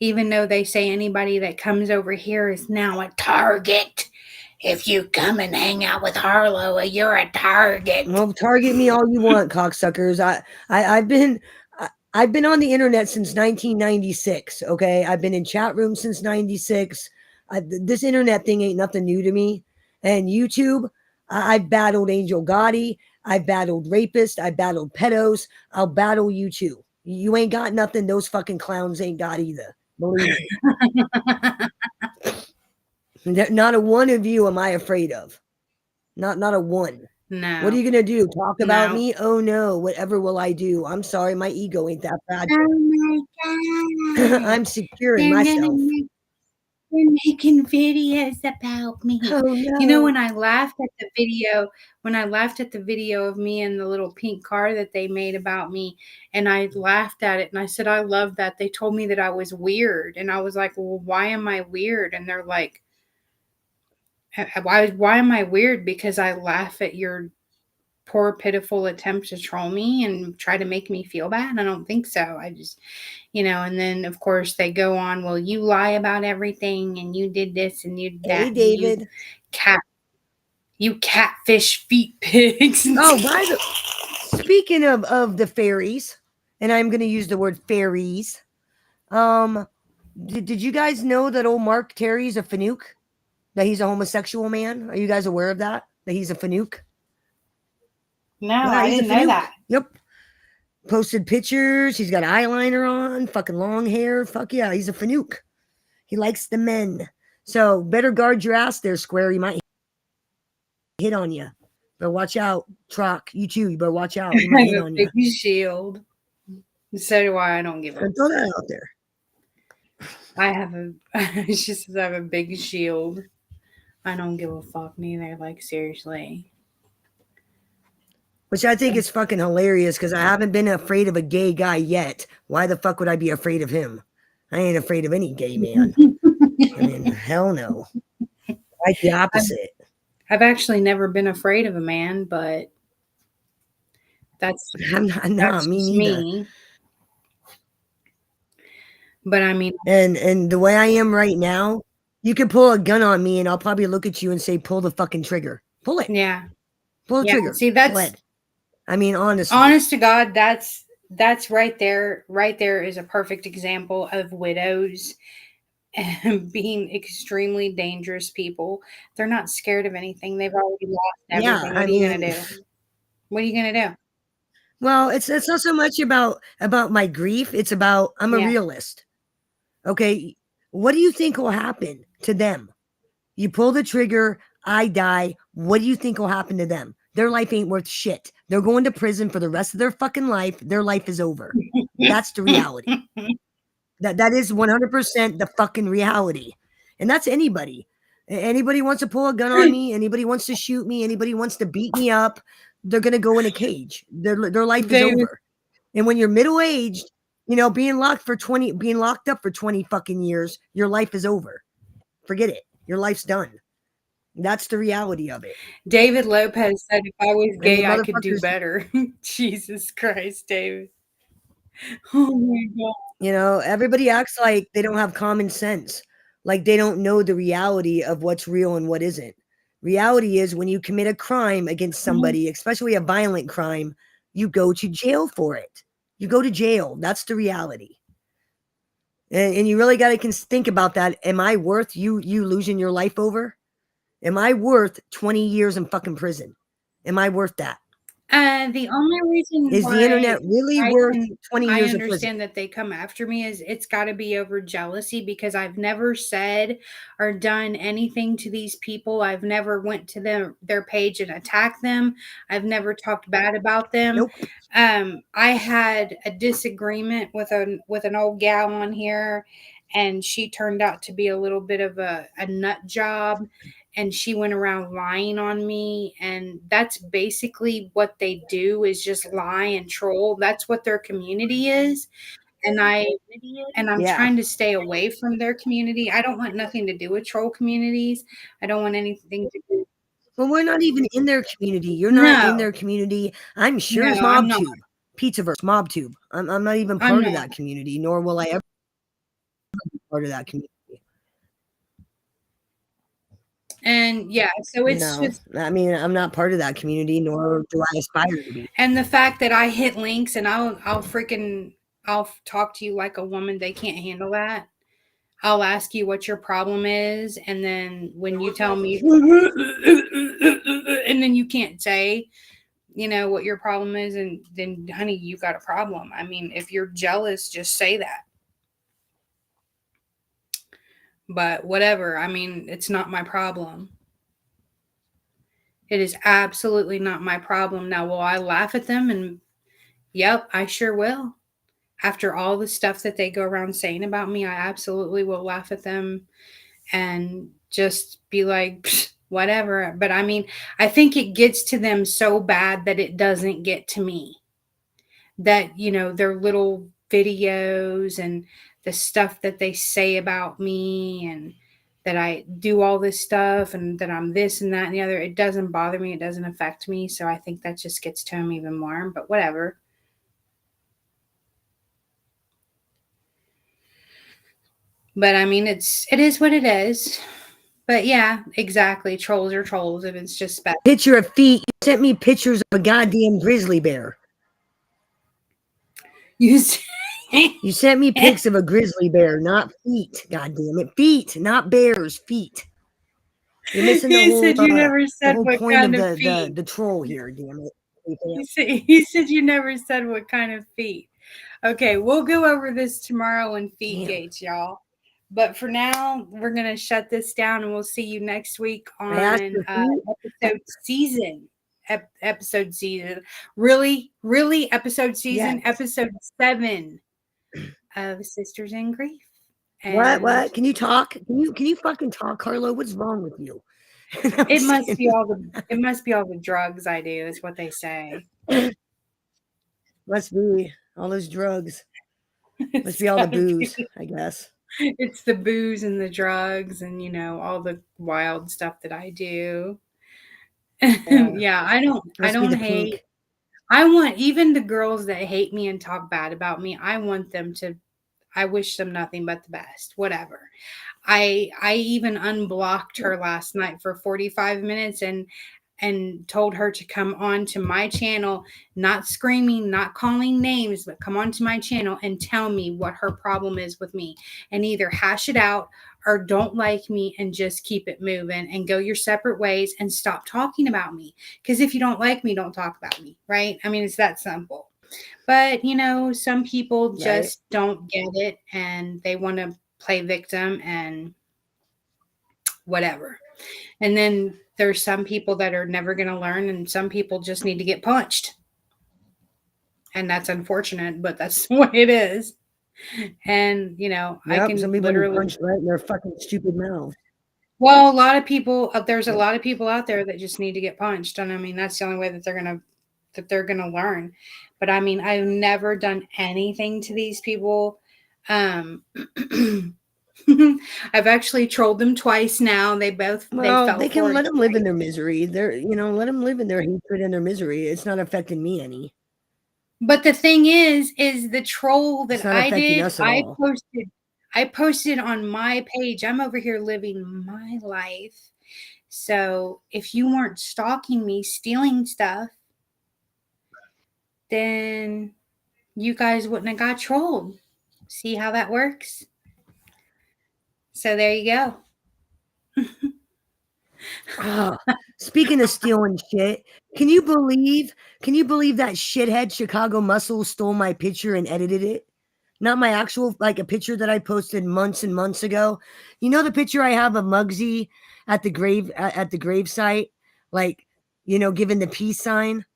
Even though they say anybody that comes over here is now a target. If you come and hang out with Harlow, you're a target. Well, target me all you want, cocksuckers. I've been on the internet since 1996. Okay, I've been in chat rooms since 96. This internet thing ain't nothing new to me. And YouTube, I've battled Angel Gotti. I've battled rapists. I battled pedos. I'll battle you too. You ain't got nothing those fucking clowns ain't got either. Believe me. Not a one of you am I afraid of. Not a one. No. What are you gonna do? Talk about me? Oh no, whatever will I do? I'm sorry, my ego ain't that bad. Oh my God. I'm secure in myself. They're making videos about me. Oh You know, no. when I laughed at the video of me in the little pink car that they made about me, and I laughed at it and I said, I love that. They told me that I was weird. And I was like, well, why am I weird? And they're like, why am I weird? Because I laugh at your poor, pitiful attempt to troll me and try to make me feel bad? I don't think so. I just, and then of course they go on, well, you lie about everything and you did this and you did that. Hey, And David. you catfish feet pigs. Oh, speaking of the fairies, and I'm going to use the word fairies. Did you guys know that old Mark Terry's a Fanuc? That he's a homosexual man? Are you guys aware of that? That he's a Fanuc? No, Yeah, I he's didn't a know Fanuc. that. Yep. Posted pictures. He's got eyeliner on, fucking long hair. Fuck yeah, he's a Fanuc. He likes the men. So better guard your ass there, Square. He might hit on you. But watch out, Trock. You too. You better watch out. He might hit on you. Big shield. So do I. I don't give a. Throw that out there. She says I have a big shield. I don't give a fuck neither. Like, seriously. Which I think is fucking hilarious because I haven't been afraid of a gay guy yet. Why the fuck would I be afraid of him? I ain't afraid of any gay man. I mean, hell no. Like the opposite. I've actually never been afraid of a man, but that's me neither. me. But I mean, and the way I am right now, you can pull a gun on me and I'll probably look at you and say, pull the fucking trigger. Pull it. Yeah. Pull the trigger. See, that's I mean, honestly. Honest to God, that's right there. Right there is a perfect example of widows and being extremely dangerous people. They're not scared of anything. They've already lost everything. What are you gonna do? What are you gonna do? Well, it's not so much about my grief. It's about I'm a realist. Okay, what do you think will happen to them? You pull the trigger, I die. What do you think will happen to them? Their life ain't worth shit. They're going to prison for the rest of their fucking life. Their life is over. That's the reality. That is 100% the fucking reality. And that's anybody. Anybody wants to pull a gun on me, anybody wants to shoot me, anybody wants to beat me up, they're going to go in a cage. Their life is over. And when you're middle-aged, being locked up for 20 fucking years, your life is over. Forget it. Your life's done. That's the reality of it. David Lopez said if I was gay, I could do better. Jesus Christ, David. Oh my God. Everybody acts like they don't have common sense. Like they don't know the reality of what's real and what isn't. Reality is when you commit a crime against somebody, especially a violent crime, you go to jail for it. You go to jail. That's the reality. And you really got to think about that. Am I worth you losing your life over? Am I worth 20 years in fucking prison? Am I worth that? The only reason is the internet really worth 20 years of prison? I understand that they come after me is it's got to be over jealousy because I've never said or done anything to these people. I've never went to their page and attacked them. I've never talked bad about them. Nope. I had a disagreement with an old gal on here, and she turned out to be a little bit of a nut job. And she went around lying on me. And that's basically what they do is just lie and troll. That's what their community is. And I'm trying to stay away from their community. I don't want nothing to do with troll communities. I don't want anything to do. Well, we're not even in their community. You're not in their community. I'm sure it's MobTube, Pizzaverse, MobTube. I'm not even part of that community, nor will I ever be part of that community. And yeah, so it's just, I mean, I'm not part of that community, nor do I aspire to be. And the fact that I hit links and I'll talk to you like a woman, they can't handle that. I'll ask you what your problem is, and then when you tell me, and then you can't say, what your problem is, and then, honey, you got a problem. I mean, if you're jealous, just say that. But whatever, I mean, it's not my problem. It is absolutely not my problem. Now, will I laugh at them? And yep, I sure will. After all the stuff that they go around saying about me, I absolutely will laugh at them and just be like, whatever. But I mean, I think it gets to them so bad that it doesn't get to me. That, their little videos and the stuff that they say about me, and that I do all this stuff, and that I'm this and that and the other, it doesn't bother me. It doesn't affect me. So I think that just gets to them even more, but whatever. But I mean, it is what it is. But yeah, exactly. Trolls are trolls, and it's just bad. Picture of feet. You sent me pictures of a goddamn grizzly bear. You sent me pics of a grizzly bear, not feet. God damn it. Feet, not bears, feet. You're missing the whole, said you never said the whole what point kind of of feet. the troll here, damn it. You said you never said what kind of feet. Okay, we'll go over this tomorrow in feet gates, y'all. But for now, we're going to shut this down, and we'll see you next week on episode season. Really episode season, yes. Episode 7 of Sisters in Grief. And what? Can you talk? Can you fucking talk, Carlo? What's wrong with you? It must be all the drugs I do, is what they say. Must be all those drugs. Must be all the booze, I guess. It's the booze and the drugs and, all the wild stuff that I do. Yeah, I don't hate. Pink. I want even the girls that hate me and talk bad about me, I wish them nothing but the best, whatever. I even unblocked her last night for 45 minutes and told her to come on to my channel, not screaming, not calling names, but come on to my channel and tell me what her problem is with me, and either hash it out or don't like me and just keep it moving and go your separate ways and stop talking about me. Because if you don't like me, don't talk about me, right? I mean, it's that simple. But, some people just don't get it, and they want to play victim and whatever. And then there's some people that are never going to learn, and some people just need to get punched. And that's unfortunate, but that's the way it is. And, I can some people literally punched right in their fucking stupid mouth. Well, a lot of people, there's a lot of people out there that just need to get punched. And I mean, that's the only way that they're going to learn. But I mean, I've never done anything to these people. I've actually trolled them twice now. They can let them live in their misery. Let them live in their hatred and their misery. It's not affecting me any. But the thing is the troll that I did, I posted on my page. I'm over here living my life. So if you weren't stalking me, stealing stuff, then you guys wouldn't have got trolled. See how that works? So there you go. Speaking of stealing shit, can you believe that shithead Chicago Muscle stole my picture and edited it? Not my actual, like a picture that I posted months and months ago. You know the picture I have of Muggsy at the grave site, like, giving the peace sign,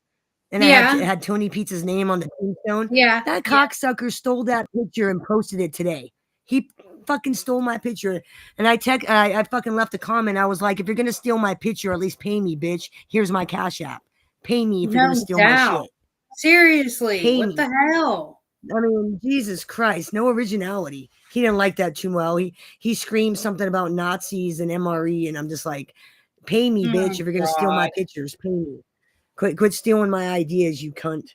and it had Tony Pizza's name on the tombstone. Yeah, that cocksucker stole that picture and posted it today. He fucking stole my picture, and I fucking left a comment. I was like, if you're gonna steal my picture, at least pay me, bitch. Here's my Cash App. Pay me if you're gonna steal my shit. Seriously, pay what me. The hell? I mean, Jesus Christ, no originality. He didn't like that too well. He screamed something about Nazis and MRE, and I'm just like, pay me, bitch. If you're gonna steal my pictures, pay me. Quit stealing my ideas, you cunt.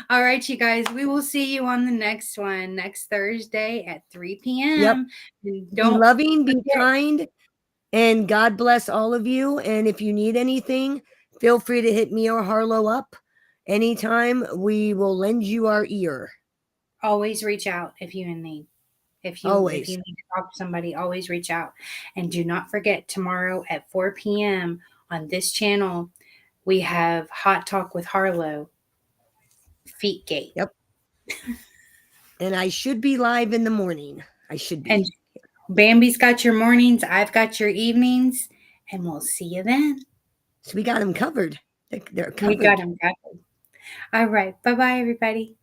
All right, you guys. We will see you on the next one next Thursday at 3 p.m. Yep. And be loving, be kind, and God bless all of you. And if you need anything, feel free to hit me or Harlow up anytime. We will lend you our ear. Always reach out if you need. If you need to talk to somebody, always reach out. And do not forget, tomorrow at 4 p.m. on this channel, we have Hot Talk with Harlow. Feetgate. Yep. And I should be live in the morning. I should be. And Bambi's got your mornings. I've got your evenings. And we'll see you then. So we got them covered. They're covered. We got them covered. All right. Bye-bye, everybody.